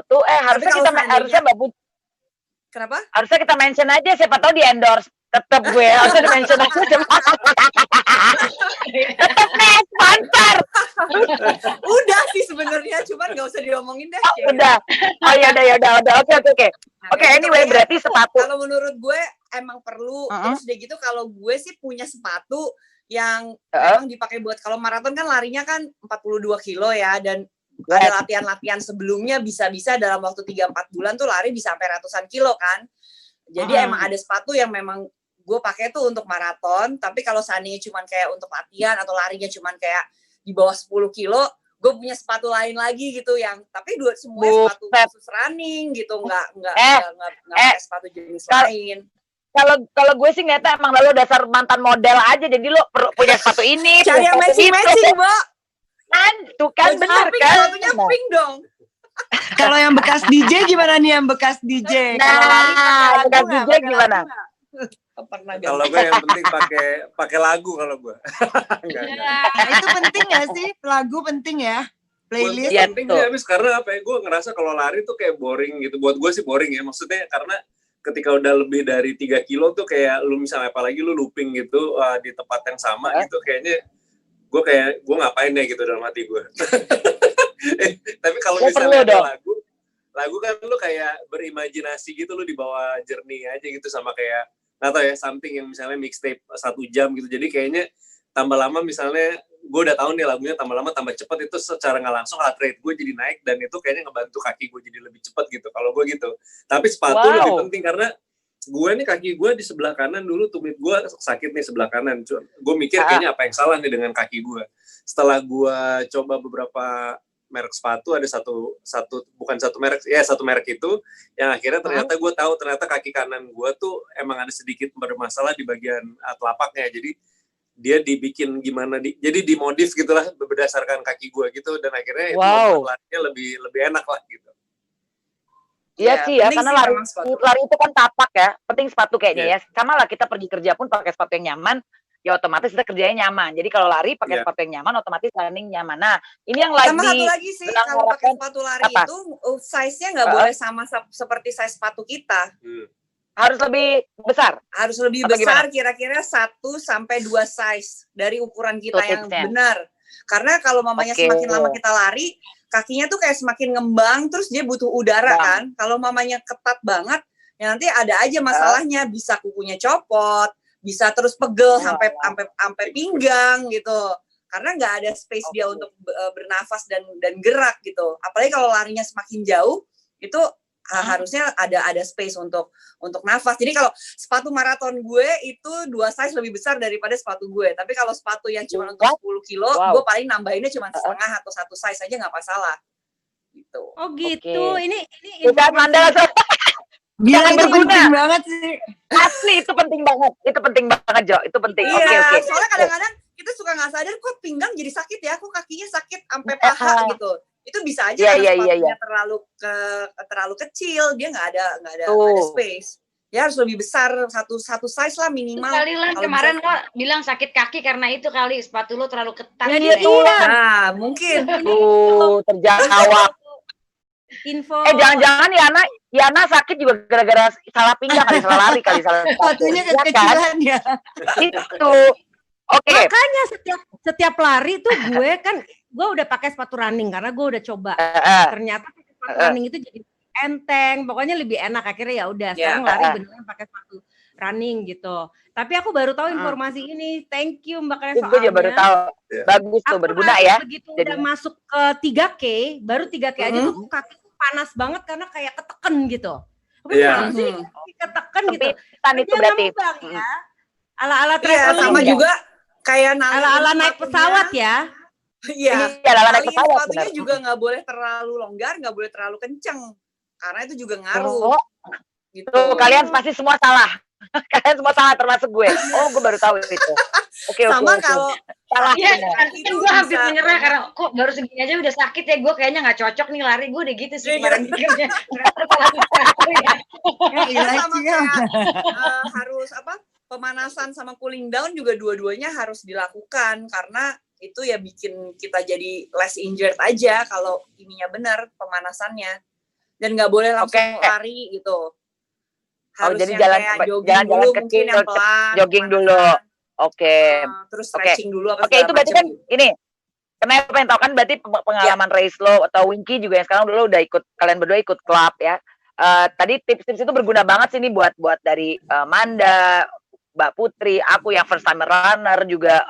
S1: Tuh harusnya Mbak Putri.
S6: Kenapa?
S1: Harusnya kita mention aja, siapa tahu di endorse. Tetap gue harusnya di mention aja. Tetap nih sponsor.
S6: Udah sih sebenarnya, cuman nggak usah diomongin deh.
S1: Udah. Udah. Oke. Oke, anyway, berarti sepatu.
S6: Kalau menurut gue emang perlu. Terus udah gitu kalau gue sih punya sepatu yang memang dipakai buat kalau maraton kan larinya kan 42 kilo ya, dan ada latihan-latihan sebelumnya bisa-bisa dalam waktu 3-4 bulan tuh lari bisa sampai ratusan kilo kan. Jadi emang ada sepatu yang memang gue pakai tuh untuk maraton, tapi kalau seandainya cuman kayak untuk latihan atau larinya cuman kayak di bawah 10 kilo, gue punya sepatu lain lagi gitu yang tapi semuanya sepatu khusus running gitu, nggak pakai sepatu jenis lain.
S1: Kalau gue sih ngeliatnya emang lo dasar mantan model aja, jadi lo punya sepatu ini.
S6: Cari yang matching, Mbak.
S1: Kan, tuh kan bener kan.
S6: Sepatunya pink dong.
S4: Kalau yang bekas DJ gimana nih, yang bekas DJ?
S1: Nah, bekas DJ gimana?
S5: Kalau gue yang penting pakai lagu kalau gue.
S4: Itu penting ya sih, lagu penting ya. Playlist
S5: penting sih, habis karena apa ya? Gue ngerasa kalau lari tuh kayak boring gitu. Buat gue sih boring ya. Maksudnya karena ketika udah lebih dari 3 kilo tuh kayak lu misalnya apalagi lu looping gitu di tempat yang sama gitu, kayaknya gue ngapain ya gitu dalam hati gue. Tapi kalau misalnya ada lagu kan lu kayak berimajinasi gitu, lu dibawa journey aja gitu, sama kayak nggak tau ya, something yang misalnya mixtape 1 jam gitu. Jadi kayaknya tambah lama misalnya gue udah tahu nih lagunya, tambah lama tambah cepat, itu secara nggak langsung heart rate gue jadi naik, dan itu kayaknya ngebantu kaki gue jadi lebih cepat gitu kalau gue gitu. Tapi sepatu lebih penting karena gue nih kaki gue di sebelah kanan dulu, tumit gue sakit nih sebelah kanan. Gue mikir kayaknya apa yang salah nih dengan kaki gue. Setelah gue coba beberapa merek sepatu, ada satu merek itu yang akhirnya ternyata gue tahu ternyata kaki kanan gue tuh emang ada sedikit bermasalah di bagian telapaknya. Jadi dia dibikin jadi dimodif gitulah berdasarkan kaki gue gitu, dan akhirnya itu larinya lebih enak lah gitu.
S1: Iya sih ya, karena lari itu kan tapak ya, penting sepatu kayaknya ya. Sama lah kita pergi kerja pun pakai sepatu yang nyaman, ya otomatis kita kerjanya nyaman. Jadi kalau lari pakai sepatu yang nyaman, otomatis running nyaman. Nah, ini yang
S6: sama satu lagi sih, kalau pakai sepatu lari itu size-nya nggak boleh sama seperti size sepatu kita.
S1: Harus lebih besar.
S6: Harus lebih besar, kira-kira 1-2 size dari ukuran kita yang benar. Karena kalau mamanya semakin lama kita lari, kakinya tuh kayak semakin ngembang, terus dia butuh udara kan. Kalau mamanya ketat banget, ya nanti ada aja masalahnya, bisa kukunya copot, bisa terus pegel sampai pinggang gitu. Karena nggak ada space dia untuk bernafas dan gerak gitu. Apalagi kalau larinya semakin jauh, itu harusnya ada space untuk nafas. Jadi kalau sepatu maraton gue itu 2 size lebih besar daripada sepatu gue. Tapi kalau sepatu yang cuma untuk 10 kilo, gue paling nambahinnya cuma setengah atau 1 size aja nggak masalah. Gitu.
S3: Oh gitu. Ini
S1: bukan mandala.
S4: Gila, itu penting banget sih.
S1: Asli itu penting banget. Itu penting banget, Jo. Itu penting.
S6: Iya, soalnya kadang-kadang kita suka nggak sadar kok pinggang jadi sakit ya, kok kakinya sakit sampai paha gitu. Itu bisa aja karena sepatunya terlalu kecil, dia nggak ada space. Ya harus lebih besar, satu size lah minimal.
S2: Kali lah kemarin lo bilang sakit kaki karena itu kali sepatu lo terlalu ketat.
S6: Nah, mungkin.
S1: Terjawab.
S3: Info.
S1: Jangan-jangan Yana sakit juga gara-gara salah pinggang kali, salah lari kali, salah
S4: sepatunya kekecilan ya.
S1: Itu. Oke.
S3: Makanya setiap lari tuh gue udah pakai sepatu running karena gue udah coba. Ternyata sepatu running itu jadi enteng, pokoknya lebih enak. Akhirnya ya udah sekarang lari beneran pakai sepatu running gitu. Tapi aku baru tahu informasi ini. Thank you Mbak Kaya soalnya.
S1: Gue juga baru tahu. Bagus tuh, berguna ya.
S3: Begitu udah masuk ke 3K, baru 3K aja tuh kaki panas banget karena kayak keteken gitu. Apa sih? Keteken gitu.
S1: Itu berarti.
S3: Ya. Ala-ala
S6: sama juga kayak
S3: ala-ala naik pesawat ya.
S6: Iya.
S1: Ala-ala naik pesawat.
S6: Sepatunya juga nggak boleh terlalu longgar, nggak boleh terlalu kenceng. Karena itu juga ngaruh. Gitu.
S1: Tuh, kalian pasti semua salah. Kalian semua salah termasuk gue. Oh, gue baru tahu itu. Oke.
S6: Sama kalau
S2: salah. Iya, kan gue hampir menyerah karena kok baru segini aja udah sakit ya. Gue kayaknya nggak cocok nih lari. Gue udah gitu sih kemarin pikirnya.
S6: Harus pemanasan sama cooling down juga dua-duanya harus dilakukan karena itu ya bikin kita jadi less injured aja kalau ininya benar pemanasannya. Dan nggak boleh langsung lari gitu. Harus
S1: jadi jalan
S6: dulu,
S1: kecil,
S6: yang pelan,
S1: jogging dulu. Oke.
S6: Terus stretching dulu.
S1: Oke, itu berarti kan ini. Karena pengen tahu kan berarti pengalaman race lo atau Winky juga yang sekarang dulu udah ikut, kalian berdua ikut klub ya. Tadi tips-tips itu berguna banget sih nih buat dari Manda, Mbak Putri, aku yang first timer runner juga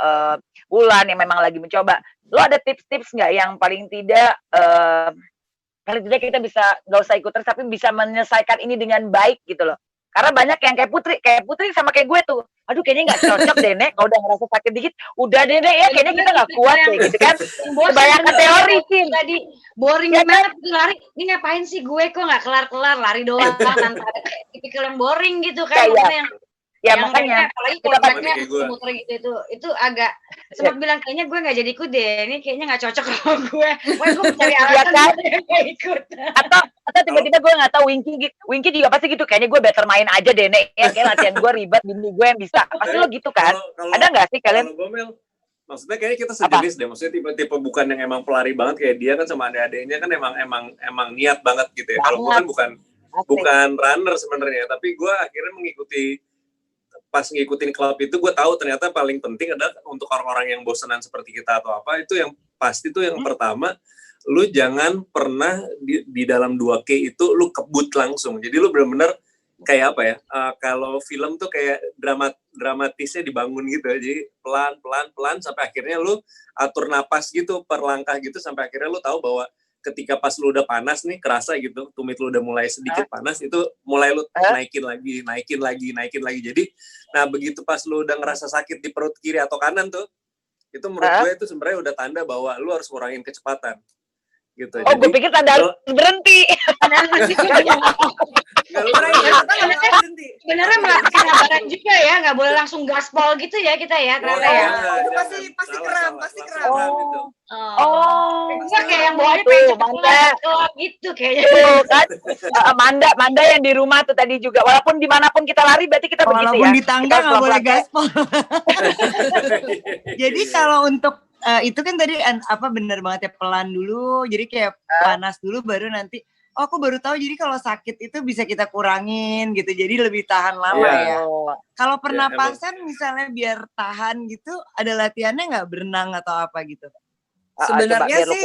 S1: Wulan yang memang lagi mencoba. Lo ada tips-tips nggak yang paling tidak kita bisa nggak usah ikut terus tapi bisa menyelesaikan ini dengan baik gitu loh. Karena banyak yang kayak Putri sama kayak gue tuh. Aduh kayaknya nggak cocok deh Nek, kalau udah ngerasa sakit dikit, udah deh Nek ya kayaknya kita nggak kuat deh gitu kan. Kebanyakan teori sih.
S2: Tadi boring banget tuh lari. Ini ngapain sih gue kok nggak kelar-kelar lari doang tanpa tipikal yang boring gitu kan.
S1: Ya makanya
S2: apalagi kalau tracknya muter gitu itu agak sempat bilang kayaknya gue nggak jadi ikut deh, ini kayaknya nggak cocok sama gue. Wah gue mencari alasan nggak ikut.
S1: Atau tiba-tiba gue nggak tahu Winky juga pasti gitu, kayaknya gue better main aja deh Nek ya, kayak latihan gue ribet, bini gue yang bisa. Pasti lo gitu kan? Ada nggak sih kalian?
S5: Maksudnya kayaknya kita sejenis deh, maksudnya tipe bukan yang emang pelari banget kayak dia kan sama adik-adiknya kan emang niat banget gitu ya. Kalau gue kan bukan runner sebenarnya, tapi gue akhirnya mengikuti. Pas ngikutin klub itu gue tahu ternyata paling penting adalah untuk orang-orang yang bosenan seperti kita atau apa, itu yang pasti tuh yang pertama, lu jangan pernah di dalam 2K itu lu kebut langsung. Jadi lu benar-benar kayak apa ya, kalau film tuh kayak dramatisnya dibangun gitu, jadi pelan sampai akhirnya lu atur napas gitu per langkah gitu sampai akhirnya lu tahu bahwa ketika pas lu udah panas nih, kerasa gitu, tumit lu udah mulai sedikit panas, itu mulai lu naikin lagi. Jadi, nah begitu pas lu udah ngerasa sakit di perut kiri atau kanan tuh, itu menurut gue itu sebenarnya udah tanda bahwa lu harus ngurangin kecepatan. Gitu.
S1: Oh, gue pikir tanda berhenti.
S2: Sebenarnya melatih kesabaran juga ya, nggak boleh langsung gaspol gitu ya kita ya, ternyata ya.
S6: Pasti kram.
S2: Enggak kayak yang bawahnya pengen cepet gitu kayaknya.
S1: Kan? Manda yang di rumah tuh tadi juga, walaupun dimanapun kita lari, berarti kita begitu ya.
S4: Walaupun di tangga nggak boleh gaspol. Jadi kalau untuk itu kan tadi bener banget ya, pelan dulu, jadi kayak panas dulu baru nanti. Oh, aku baru tahu jadi kalau sakit itu bisa kita kurangin gitu, jadi lebih tahan lama ya. Kalau pernapasan misalnya biar tahan gitu, ada latihannya nggak, berenang atau apa gitu?
S6: Sebenarnya sih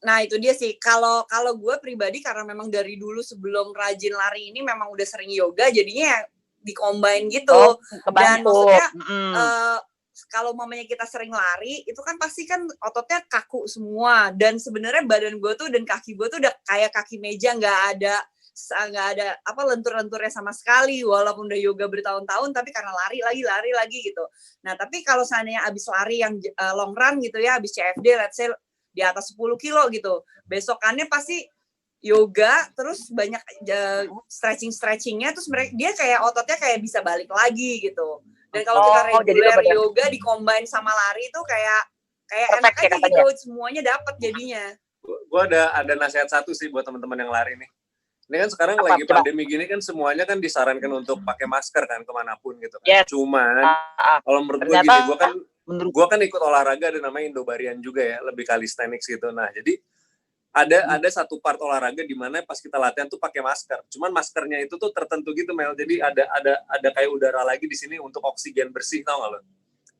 S6: Nah itu dia sih, kalau gue pribadi karena memang dari dulu sebelum rajin lari ini memang udah sering yoga, jadinya di-combine gitu. Dan maksudnya kalau mamanya kita sering lari, itu kan pasti kan ototnya kaku semua. Dan sebenarnya badan gue tuh dan kaki gue tuh udah kayak kaki meja, nggak ada apa lentur-lenturnya sama sekali, walaupun udah yoga bertahun-tahun, tapi karena lari lagi gitu. Nah tapi kalau seandainya abis lari yang long run gitu ya, abis CFD let's say di atas 10 kilo gitu, besokannya pasti yoga, terus banyak stretchingnya, terus dia kayak ototnya kayak bisa balik lagi gitu. Dan kalau kita reguler yoga di-combine sama lari itu kayak enak aja gitu, semuanya dapat jadinya.
S5: Gue ada nasihat satu sih buat teman-teman yang lari nih. Ini kan sekarang lagi pandemi gini kan semuanya kan disarankan untuk pakai masker kan kemanapun gitu kan. Cuman kalau menurut gue gini, gue kan ikut olahraga ada namanya Indobarian juga ya, lebih calisthenics gitu. Nah jadi ada satu part olahraga di mana pas kita latihan tuh pakai masker. Cuman maskernya itu tuh tertentu gitu Mel. Jadi ada kayak udara lagi di sini untuk oksigen bersih, tau gak lo?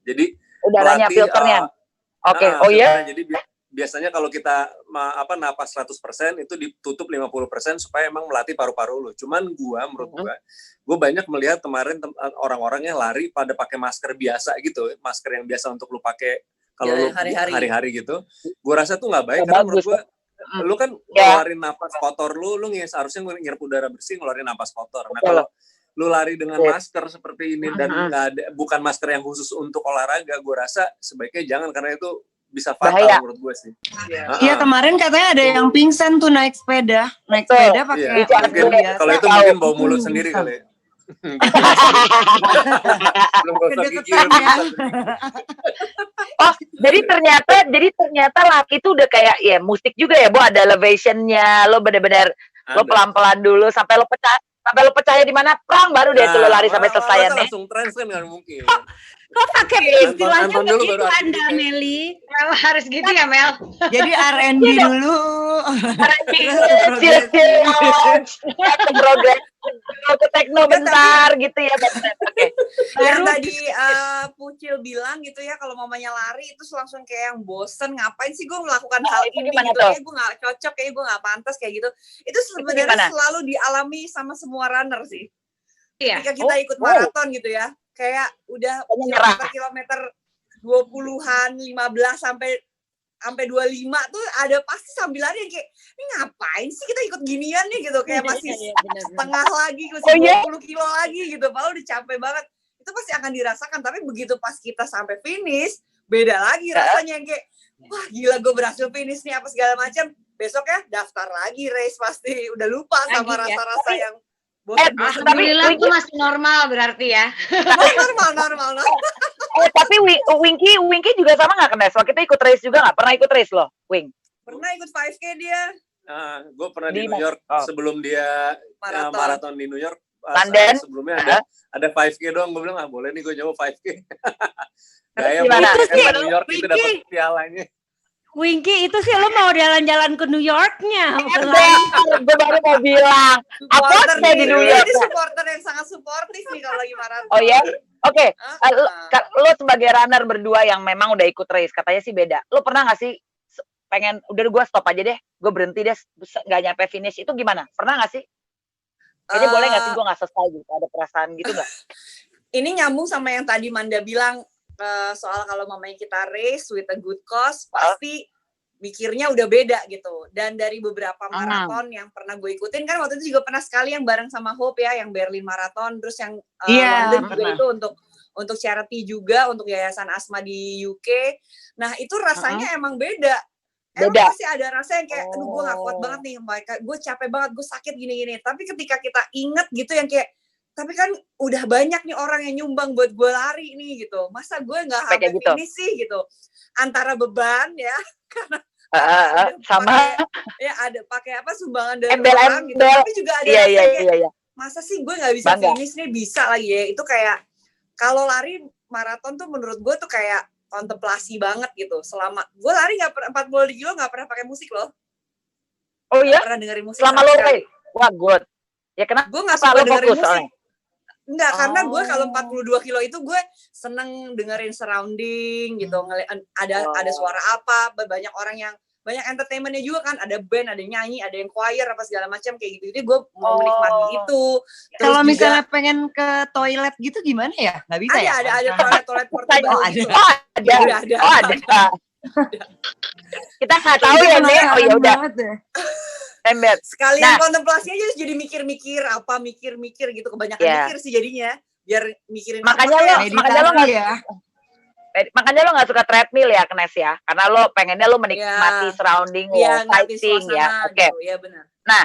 S5: Jadi
S1: udaranya, filternya. Oke. Oh iya.
S5: Jadi biasanya kalau kita napas 100% itu ditutup 50% supaya emang melatih paru-paru lu. Cuman menurut gue banyak melihat kemarin orang-orangnya lari pada pakai masker biasa gitu, masker yang biasa untuk lu pakai kalau lu hari-hari gitu. Gue rasa tuh nggak baik karena menurut gue lu kan ngeluarin napas kotor lu harusnya ngirup udara bersih, ngeluarin napas kotor. Nah kalau lu lari dengan masker seperti ini dan bukan masker yang khusus untuk olahraga, gue rasa sebaiknya jangan karena itu bisa fatal menurut gue sih.
S4: Iya kemarin katanya ada yang pingsan tuh naik sepeda pakai.
S5: Kalau itu mungkin bawa mulut sendiri kali. Belum gosok gigi.
S1: Oh, jadi ternyata laki itu udah kayak ya musik juga ya, Bu, ada elevation-nya. Lo benar-benar lo pelan-pelan dulu sampai lo pecahnya di mana perang baru deh tuh lo lari sampai selesai.
S5: Langsung trans kan nggak mungkin.
S3: Kok pakai istilahnya begitu Anda, Meli?
S2: Harus gitu ya, Mel?
S4: Jadi R&B dulu.
S1: R&B, progres, ke techno bentar gitu ya.
S6: Oke. Yang tadi Pucil bilang gitu ya, kalau mamanya lari itu langsung kayak yang bosen, ngapain sih gue melakukan hal ini gitu, kayak gue gak cocok, kayak gue gak pantas kayak gitu. Itu sebenarnya selalu dialami sama semua runner sih.
S2: Iya.
S6: Ketika kita ikut maraton gitu ya, kayak udah kilometer 20-an, 15 sampai 25 tuh ada pasti sambil lari yang kayak, ini ngapain sih kita ikut ginian nih gitu, kayak masih setengah lagi, masih 20 kilo lagi gitu, padahal udah capek banget. Itu pasti akan dirasakan, tapi begitu pas kita sampai finish, beda lagi rasanya yang kayak, wah gila gue berhasil finish nih apa segala macam. Besok ya daftar lagi race, pasti udah lupa sama rasa-rasa yang
S2: alhamdulillah itu masih normal berarti ya.
S6: normal.
S1: Tapi Winky juga sama nggak kena? Waktu kita ikut race juga nggak? Pernah ikut race loh, Wing?
S6: Pernah ikut 5K dia.
S5: Gue pernah di New York sebelum dia maraton di New York.
S1: London.
S5: Sebelumnya ada 5K doang. Gue bilang boleh nih gue nyoba 5K.
S1: Gaya
S5: New York itu dapat pialanya.
S3: Winky, itu sih lo mau jalan-jalan ke New York-nya.
S1: Gue baru mau bilang. Apa di New York?
S6: Ini supporter yang sangat suportif nih kalau lagi maraton.
S1: Oh ya? Oke. Lo sebagai runner berdua yang memang udah ikut race, katanya sih beda. Lo pernah gak sih pengen, udah gue stop aja deh, gue berhenti deh, gak nyampe finish, itu gimana? Pernah gak sih? Jadi boleh gak sih gue gak selesai gitu? Ada perasaan gitu gak?
S6: Ini nyambung sama yang tadi Manda bilang, soal kalau mamanya kita race with a good cause, pasti mikirnya udah beda gitu. Dan dari beberapa maraton yang pernah gue ikutin, kan waktu itu juga pernah sekali yang bareng sama Hope ya, yang Berlin Marathon, terus yang London juga itu untuk charity juga, untuk Yayasan Asma di UK. Nah itu rasanya emang beda. Emang pasti ada rasa yang kayak, aduh gue gak kuat banget nih, gue capek banget, gue sakit gini-gini. Tapi ketika kita inget gitu yang kayak, tapi kan udah banyak nih orang yang nyumbang buat gue lari nih gitu. Masa gue gak sampai finish sih gitu. Antara beban ya, karena
S1: sama
S6: ada pakai apa sumbangan dari orang gitu. Tapi juga ada rasanya masa sih gue gak bisa finish nih, bisa lagi ya. Itu kayak, kalau lari maraton tuh menurut gue tuh kayak kontemplasi banget gitu. Selama gue lari 40 kilo gak pernah pakai musik loh.
S1: Oh iya?
S6: Gak pernah dengerin musik.
S1: Selama lo race? Wah good. Ya kenapa?
S6: Gue gak suka dengerin musik. Enggak, karena gue kalau 42 kilo itu gue seneng dengerin surrounding gitu, ada suara apa, banyak orang yang banyak entertainmentnya juga kan, ada band, ada nyanyi, ada yang choir apa segala macam kayak gitu. Jadi gue mau menikmati itu.
S4: Kalau misalnya pengen ke toilet gitu gimana ya? Nggak bisa ya?
S6: Ada toilet portable gitu.
S1: Ada. Kita nggak tahu ya, Nek. Oh ya udah. Ember.
S6: Sekalian kontemplasi aja jadi mikir-mikir gitu, kebanyakan mikir sih jadinya. Biar mikirin
S1: makanya lo nggak suka treadmill ya, Knes ya, karena lo pengennya lo menikmati surrounding lo, sighting ya. Oke.
S6: Gitu, ya benar.
S1: Nah,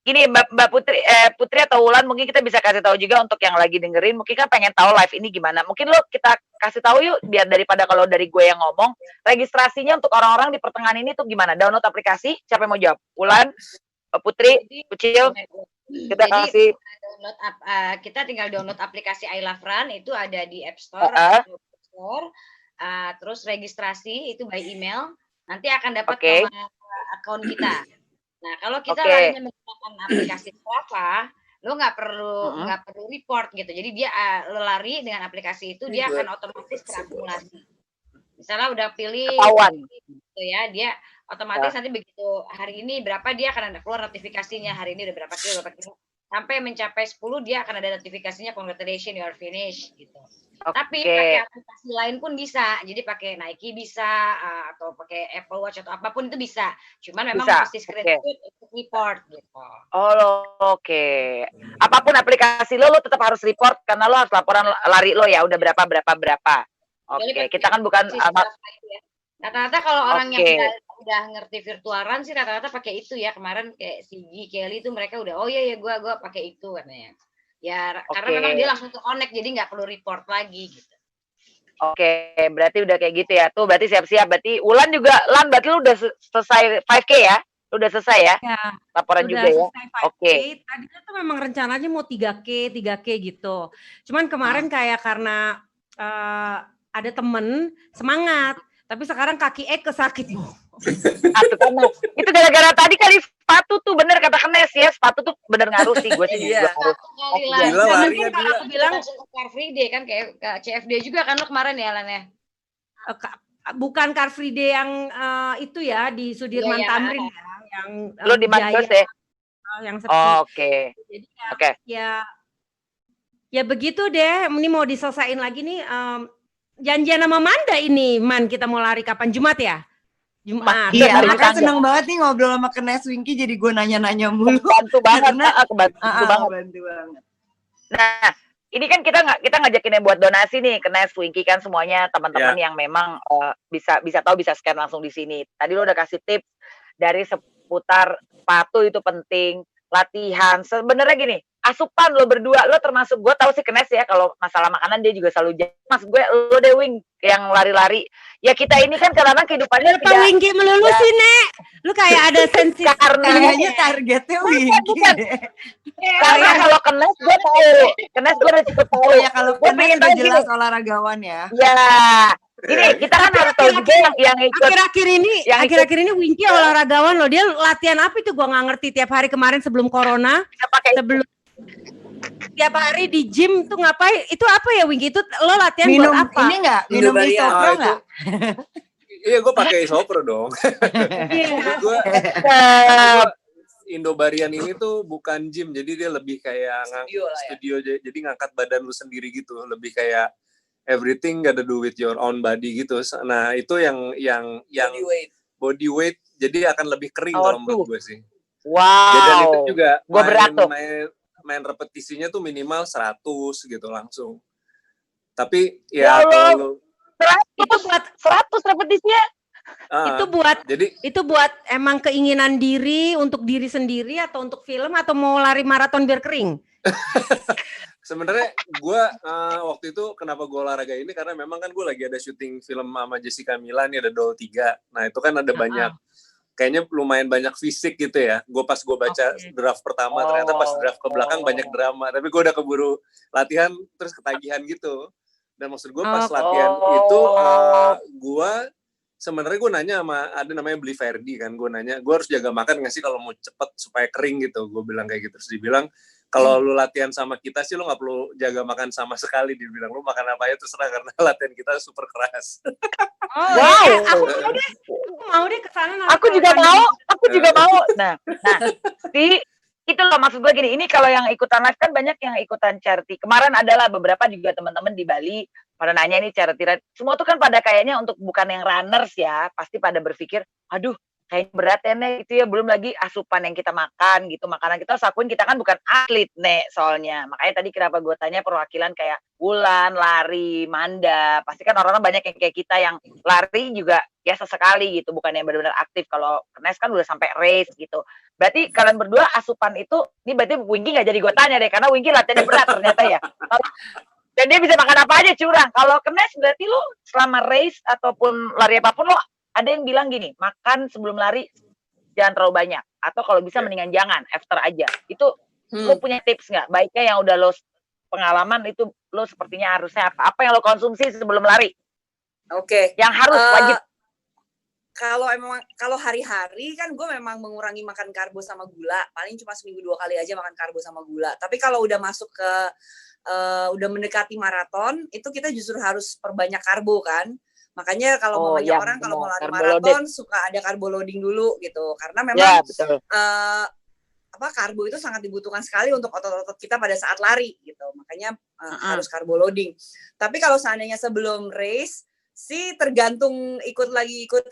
S1: gini Mbak Putri atau Wulan, mungkin kita bisa kasih tahu juga untuk yang lagi dengerin, mungkin kan pengen tahu live ini gimana. Mungkin lo kita kasih tahu yuk, biar daripada kalau dari gue yang ngomong. Registrasinya untuk orang-orang di pertengahan ini tuh gimana? Download aplikasi, siapa yang mau jawab? Wulan, Putri, Ucil. Kita kasih
S2: download kita tinggal download aplikasi I Love Run, itu ada di App Store atau Play Store. Terus registrasi itu by email, nanti akan dapat nama akun kita. Nah, kalau kita lainnya menggunakan aplikasi Strava, lo nggak perlu report gitu. Jadi dia lo lari dengan aplikasi itu, dia akan otomatis terakumulasi. Misalnya udah pilih gitu ya, dia otomatis nanti begitu hari ini berapa, dia akan ada keluar notifikasinya, hari ini udah berapa kilo sampai mencapai 10 dia akan ada notifikasinya, congratulations you are finished gitu. Tapi pakai aplikasi lain pun bisa, jadi pakai Nike bisa, atau pakai Apple Watch atau apapun itu bisa. Cuman memang pasti screenshot untuk report gitu.
S1: Oke. Apapun aplikasi lo tetap harus report karena lo harus laporan lari lo ya udah berapa. Oke. Kita kan bukan
S2: rata-rata kalau orang yang udah ngerti virtual run sih rata-rata pakai itu ya. Kemarin kayak si Kelly itu mereka udah gue pakai itu katanya. Ya, karena memang dia langsung connect, jadi nggak perlu report lagi gitu.
S1: Oke, berarti udah kayak gitu ya. Tuh berarti siap-siap. Berarti Wulan juga, berarti lu udah selesai 5K ya? Lu udah selesai ya? Laporan juga ya? Oke.
S3: Tadinya tuh memang rencananya mau 3K gitu. Cuman kemarin kayak karena ada temen semangat, tapi sekarang kaki kesakit.
S1: Itu gara-gara tadi kali sepatu tuh, bener kata Knes ya, sepatu tuh bener ngaruh sih, gue sih juga ngaruh.
S2: Mungkin kalau aku bilang Car Free Day kan kayak CFD juga kan lo kemarin ya Lan ya?
S3: Bukan Car Free Day yang itu ya di Sudirman Tamrin ya, yang
S1: lo di Mandos ya?
S3: Yang seperti.
S1: Oke.
S3: Jadi ya begitu deh. Ini mau diselesain lagi nih. Janjian sama Manda ini, kita mau lari kapan? Jumat ya? Jumat.
S4: Iya, makanya seneng banget nih ngobrol sama Knes Winky, jadi gue nanya-nanya mulu.
S1: Bantu banget.
S4: Bantu banget.
S1: Nah, ini kan kita ngajakin yang buat donasi nih, Knes Winky kan semuanya teman-teman yang memang bisa tahu, bisa scan langsung di sini. Tadi lo udah kasih tips dari seputar sepatu itu penting, latihan. Sebenarnya gini, asupan lo berdua, lo termasuk, gue tahu sih Knes ya, kalau masalah makanan dia juga selalu mas gue, lo deh Wing yang lari-lari. Ya kita ini kan kadang-kadang kehidupannya
S3: tidak. Wingky melulu sih, Nek. Lu kayak ada sensi.
S4: Karenanya targetnya Wingky.
S1: Karena kalau Knes gue tahu, Knes gue udah cukup tahu.
S4: Ya kalau Knes udah jelas olahragawan ya.
S1: Ya. Ini kita kan harus tahu juga yang ikut.
S3: Akhir-akhir ini Wingky olahragawan loh. Dia latihan apa itu gue nggak ngerti. Tiap hari kemarin sebelum corona, tiap hari di gym tuh ngapain? Itu apa ya Wingky? Itu lo latihan buat apa?
S4: Ini enggak? Minum isopro enggak?
S5: Iya, gue pakai isopro dong. Gue Indobarian ini tuh bukan gym, jadi dia lebih kayak studio, jadi ngangkat badan lu sendiri gitu, lebih kayak everything gotta do with your own body gitu. Nah itu yang body weight, jadi akan lebih kering kalau menurut gue sih.
S1: Wow.
S5: Dan itu juga main repetisinya tuh minimal 100 gitu langsung. Tapi ya kalau
S1: 100 repetisinya.
S3: Itu buat emang keinginan diri untuk diri sendiri atau untuk film atau mau lari maraton biar kering?
S5: Sebenarnya gue waktu itu kenapa gue olahraga ini karena memang kan gue lagi ada syuting film sama Jessica Mila nih, ada Doll 3. Nah itu kan ada banyak, kayaknya lumayan banyak fisik gitu ya. Gue baca draft pertama ternyata pas draft ke belakang banyak drama. Tapi gue udah keburu latihan terus ketagihan gitu. Dan maksud gue pas latihan itu sebenarnya gue nanya sama ada namanya Beli Ferdi kan, gue nanya gue harus jaga makan nggak sih kalau mau cepet supaya kering gitu. Gue bilang kayak gitu, terus dibilang kalau lu latihan sama kita sih lu nggak perlu jaga makan sama sekali. Dibilang lu makan apa aja terserah karena latihan kita super keras.
S3: Wow, aku mau deh kesana.
S1: Aku juga mau. Nah, itu loh maksud gue gini. Ini kalau yang ikutan live kan banyak yang ikutan charity. Kemarin adalah beberapa juga teman-teman di Bali pada nanya ini charity run. Semua tuh kan pada kayaknya untuk bukan yang runners ya, pasti pada berpikir, aduh kayak berat ya Nek itu ya, belum lagi asupan yang kita makan gitu, makanan kita harus akuin kita kan bukan atlet Nek soalnya, makanya tadi kenapa gue tanya perwakilan kayak Wulan, Lari, Manda, pasti kan orang-orang banyak yang kayak kita yang lari juga ya sesekali gitu, bukan yang benar-benar aktif. Kalau Nes kan udah sampai race gitu. Berarti kalian berdua asupan itu, ini berarti Winky nggak jadi gue tanya deh, karena Winky latihannya berat ternyata ya. Dan dia bisa makan apa aja curang. Kalau Nes berarti lo selama race ataupun lari apapun lo ada yang bilang gini, makan sebelum lari jangan terlalu banyak. Atau kalau bisa mendingan jangan, after aja. Itu lo punya tips nggak? Baiknya yang udah lo pengalaman itu lo sepertinya harusnya apa? Apa yang lo konsumsi sebelum lari?
S6: Oke.
S1: Yang harus wajib.
S6: Kalau hari-hari kan gue memang mengurangi makan karbo sama gula. Paling cuma seminggu 2 kali aja makan karbo sama gula. Tapi kalau udah masuk ke, udah mendekati maraton, itu kita justru harus perbanyak karbo kan. Makanya kalau orang kalau mau lari maraton suka ada karbo loading dulu gitu, karena memang karbo itu sangat dibutuhkan sekali untuk otot-otot kita pada saat lari gitu, makanya harus karbo loading. Tapi kalau seandainya sebelum race sih tergantung ikut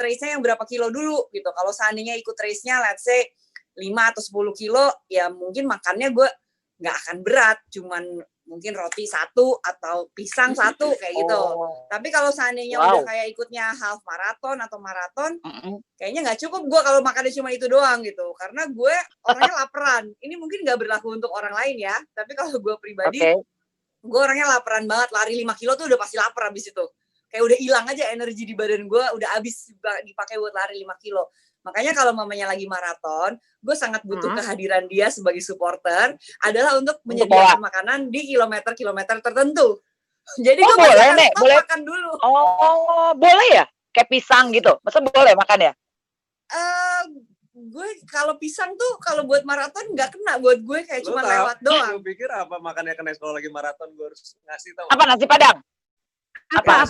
S6: race-nya yang berapa kilo dulu gitu. Kalau seandainya ikut race-nya let's say 5 atau 10 kilo ya mungkin makannya gue nggak akan berat, cuman mungkin roti 1 atau pisang 1 kayak gitu. Tapi kalau seandainya udah kayak ikutnya half maraton atau maraton, kayaknya nggak cukup gue kalau makannya cuma itu doang gitu. Karena gue orangnya laparan. Ini mungkin nggak berlaku untuk orang lain ya. Tapi kalau gue pribadi, gue orangnya laparan banget. Lari 5 kilo tuh udah pasti lapar abis itu. Kayak udah hilang aja energi di badan gue, udah habis dipakai buat lari 5 kilo. Makanya kalau mamanya lagi maraton, gue sangat butuh kehadiran dia sebagai supporter adalah untuk menyediakan makanan di kilometer-kilometer tertentu. Jadi gue boleh makan dulu.
S1: Oh, boleh ya? Kayak pisang gitu. Masa boleh makan ya?
S6: Gue kalau pisang tuh kalau buat maraton nggak kena, buat gue kayak cuma lewat doang.
S5: Gue pikir apa makannya kena kalau lagi maraton gue harus ngasih tahu.
S1: Apa nasi Padang?
S3: Apa?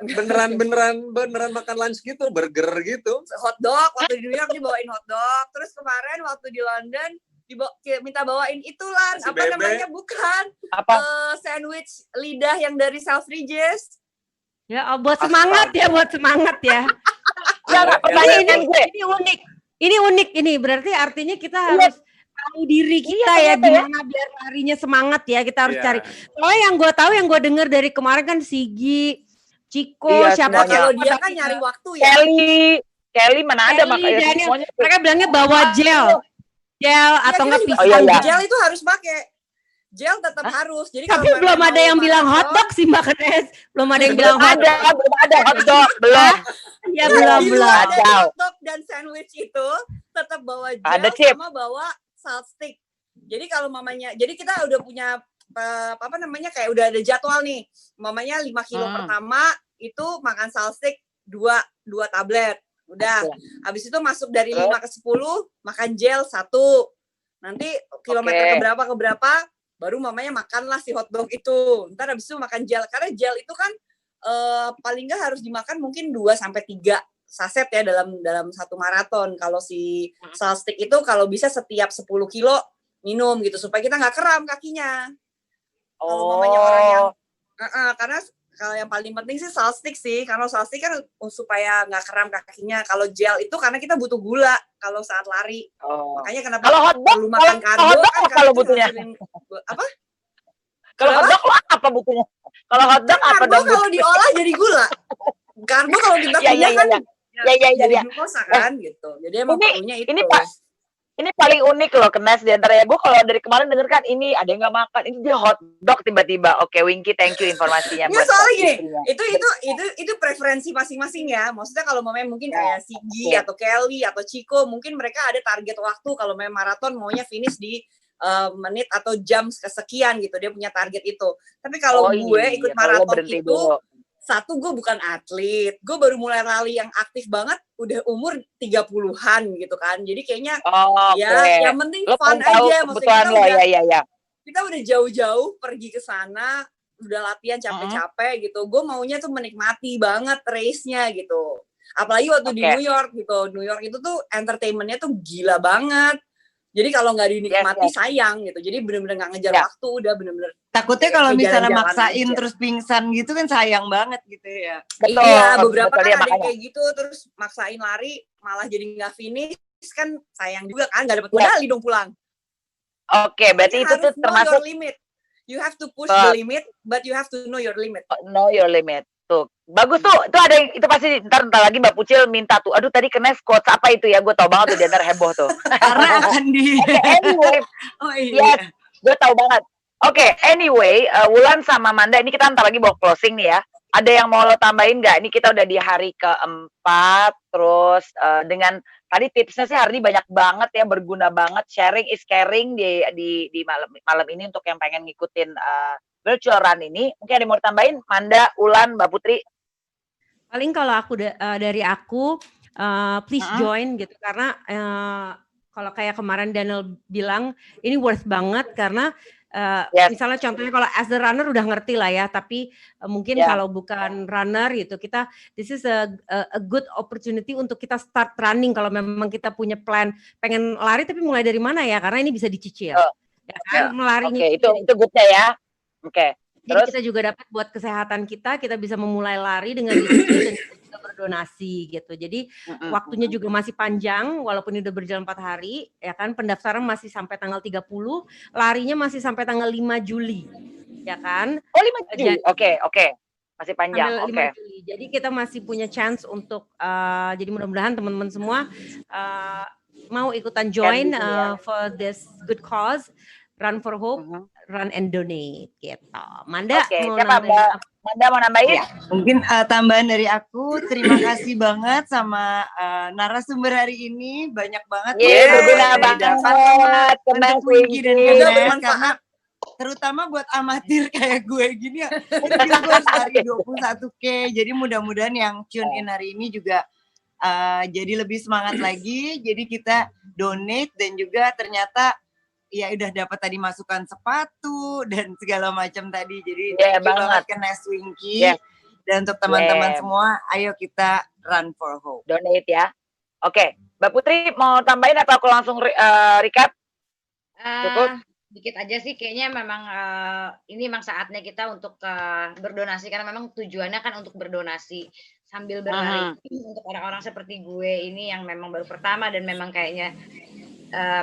S5: Beneran makan lunch gitu, burger gitu.
S6: Hotdog, waktu di New York dibawain hotdog. Terus kemarin waktu di London minta bawain itu lunch, namanya bukan sandwich lidah yang dari Selfridges.
S3: Ya, buat semangat ya.
S1: Pertanyaan gue.
S3: Ini unik. Ini berarti artinya kita harus tahu diri kita gimana biar larinya semangat ya, kita harus cari. Soalnya yang gue tahu, yang gue dengar dari kemarin kan Sigi, Ciko, siapa
S6: kalau dia kan nyari waktu ya.
S1: Kelly mana ada makanya semuanya.
S3: Mereka bilangnya bawa gel atau enggak pisang.
S6: Gel itu harus pakai. Gel tetap harus. Jadi
S3: tapi belum ada yang bilang hotdog sih Mbak Nes. Belum ada yang bilang hotdog.
S1: Belum ada hotdog, belum.
S3: Ya belum.
S6: Ada hotdog dan sandwich itu tetap bawa gel sama bawa salt stick. Jadi kalau mamanya, jadi kita udah punya kayak udah ada jadwal nih. Mamanya 5 kilo pertama itu makan salt stick 2 tablet. Udah. Habis itu masuk dari 5 ke 10 makan gel 1. Nanti kilometer keberapa baru mamanya makanlah si hotdog itu. Ntar habis itu makan gel, karena gel itu kan paling nggak harus dimakan mungkin 2 sampai 3 saset ya dalam satu maraton. Kalau si salt stick itu kalau bisa setiap 10 kilo minum gitu supaya kita nggak kram kakinya. Kalau mamanya orang yang karena kalau yang paling penting sih salt stick sih, karena salt stick kan supaya nggak kram kakinya. Kalau gel itu karena kita butuh gula kalau saat lari. Makanya kenapa
S1: kalau hotdog
S6: perlu makan karbo kan
S1: kalau butuhnya
S6: apa?
S1: Kalau hotdog apa butuhnya? Kalau hotdog apa dong?
S6: Kalau diolah jadi gula. Karbo kalau kita punya kan jadi glukosa kan gitu. Jadi emang perlunya itu.
S1: Ini paling unik loh Kenes di antara ya. Gue kalau dari kemarin denger kan ini ada yang nggak makan, ini dia hotdog tiba-tiba. Oke, Winky, thank you informasinya.
S6: Ya soalnya gini, itu preferensi masing-masing ya. Maksudnya kalau mamanya mungkin kayak Sigi atau Kelly atau Ciko, mungkin mereka ada target waktu kalau main maraton maunya finish di menit atau jam kesekian gitu. Dia punya target itu. Tapi kalau gue ikut maraton itu, satu, gue bukan atlet. Gue baru mulai rally yang aktif banget udah umur 30-an gitu kan. Jadi kayaknya yang penting fun aja. Maksudnya kita kita udah jauh-jauh pergi ke sana, udah latihan capek-capek gitu. Gue maunya tuh menikmati banget race-nya gitu. Apalagi waktu di New York gitu. New York itu tuh entertainment-nya tuh gila banget. Jadi kalau nggak dinikmati sayang gitu. Jadi bener-bener nggak ngejar waktu, udah bener-bener.
S4: Takutnya kalau misalnya maksain terus pingsan gitu kan sayang banget gitu ya.
S1: Betul,
S6: iya, beberapa
S1: betul,
S6: kan
S1: ya,
S6: ada yang kayak gitu terus maksain lari malah jadi nggak finish kan sayang juga kan, nggak dapet medali dong pulang.
S1: Oke, berarti itu tuh termasuk
S6: limit. You have to push the limit, but you have to know your limit.
S1: Know your limit. Tuh, bagus tuh. Itu ada yang, itu pasti ntar lagi Mbak Pucil minta tuh. Aduh tadi kena quotes apa itu ya? Gue tau banget tuh di antar heboh tuh.
S4: Karena akan di.
S1: Anyway, yes, gue tau banget. Oke, anyway, Wulan sama Manda ini kita ntar lagi bawa closing nih ya. Ada yang mau lo tambahin nggak? Ini kita udah di hari keempat, terus dengan tadi tipsnya sih hari ini banyak banget ya, berguna banget. Sharing is caring di malam ini untuk yang pengen ngikutin virtual run ini. Mungkin ada yang mau tambahin? Manda, Wulan, Mbak Putri?
S3: Paling kalau aku dari aku, please join gitu karena kalau kayak kemarin Daniel bilang ini worth banget karena misalnya contohnya kalau as the runner udah ngerti lah ya, tapi mungkin kalau bukan runner gitu kita this is a good opportunity untuk kita start running kalau memang kita punya plan pengen lari tapi mulai dari mana ya, karena ini bisa dicicil. Ya kan melarinya.
S1: Itu goodnya ya.
S3: Jadi kita juga dapat buat kesehatan kita bisa memulai lari dengan dicicil dan kita juga berdonasi gitu. Jadi waktunya juga masih panjang walaupun udah berjalan 4 hari ya kan, pendaftaran masih sampai tanggal 30, larinya masih sampai tanggal 5 Juli. Ya kan?
S1: Oh 5 Juli. Oke. Masih panjang.
S3: Oke. Jadi kita masih punya chance untuk jadi mudah-mudahan teman-teman semua mau ikutan join for this good cause. Run for Hope, Run and Donate gitu. Manda mau nambahin?
S1: Manda mau nambahin?
S4: Ya, mungkin tambahan dari aku, terima kasih banget sama narasumber hari ini, banyak banget.
S1: Berguna banget.
S4: Untuk Winky dan Kenes, karena terutama buat amatir kayak gue gini ya, gue harus lari 21K, jadi mudah-mudahan yang tune in hari ini juga jadi lebih semangat lagi, jadi kita donate dan juga ternyata ya udah dapat tadi masukan sepatu dan segala macam tadi. Jadi thank you banget ke Nes Winky. Dan untuk teman-teman semua, ayo kita run for hope.
S1: Donate ya. Oke, Mbak Putri mau tambahin atau aku langsung recap? Cukup?
S2: Dikit aja sih, kayaknya memang ini memang saatnya kita untuk berdonasi karena memang tujuannya kan untuk berdonasi sambil berlari untuk orang-orang seperti gue ini yang memang baru pertama dan memang kayaknya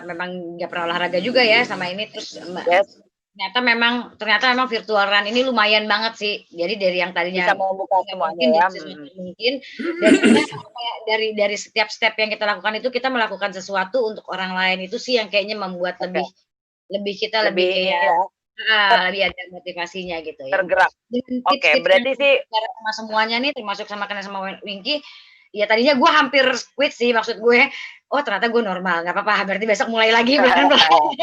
S2: memang nggak pernah olahraga juga ya sama ini, terus ternyata memang virtual run ini lumayan banget sih. Jadi dari yang tadinya
S1: bisa membuka semuanya
S2: mungkin dari setiap step yang kita lakukan itu kita melakukan sesuatu untuk orang lain, itu sih yang kayaknya membuat lebih kita lebih ada motivasinya gitu ya.
S1: Tergerak. Oke, berarti sih
S2: sama semuanya nih termasuk sama Kenes sama Winky. Ya tadinya gue hampir quit sih, maksud gue, oh ternyata gue normal, nggak apa-apa, berarti besok mulai lagi pelan-pelan.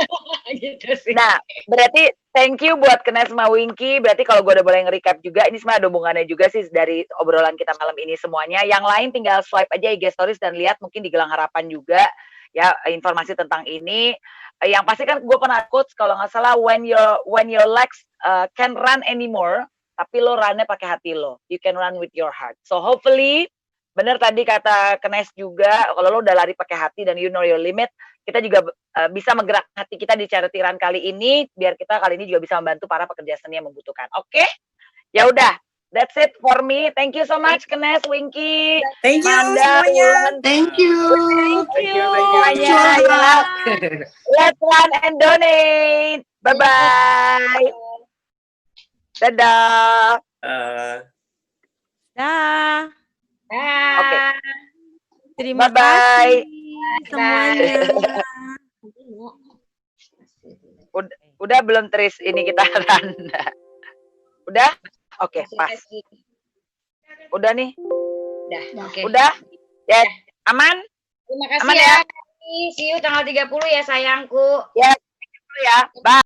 S2: Gitu sih.
S1: Nah, berarti thank you buat Kenes sama Winky. Berarti kalau gue udah boleh nge-recap juga, ini sebenarnya ada hubungannya juga sih dari obrolan kita malam ini semuanya. Yang lain tinggal swipe aja IG Stories dan lihat mungkin di Gelang Harapan juga ya informasi tentang ini. Yang pasti kan gue pernah quotes kalau nggak salah, when your legs can run anymore, tapi lo runnya pakai hati lo. You can run with your heart. So hopefully bener tadi kata Kenes juga, kalau lo udah lari pakai hati dan you know your limit, kita juga bisa menggerak hati kita di charity run kali ini, biar kita kali ini juga bisa membantu para pekerja seni yang membutuhkan. Oke? Ya udah, that's it for me. Thank you so much Kenes, Winky,
S6: thank you
S1: Manda,
S6: semuanya.
S1: Thank you semuanya. Let's run and donate. Bye-bye. Dadah.
S3: Dah.
S1: Oke.
S3: Terima kasih semuanya.
S1: Udah belum Tris ini kita run. Udah? Oke, pas. Udah nih. Udah? Ya, aman?
S2: Terima kasih
S1: aman
S2: ya. See you tanggal 30 ya sayangku.
S1: Ya, 30 ya. Bye.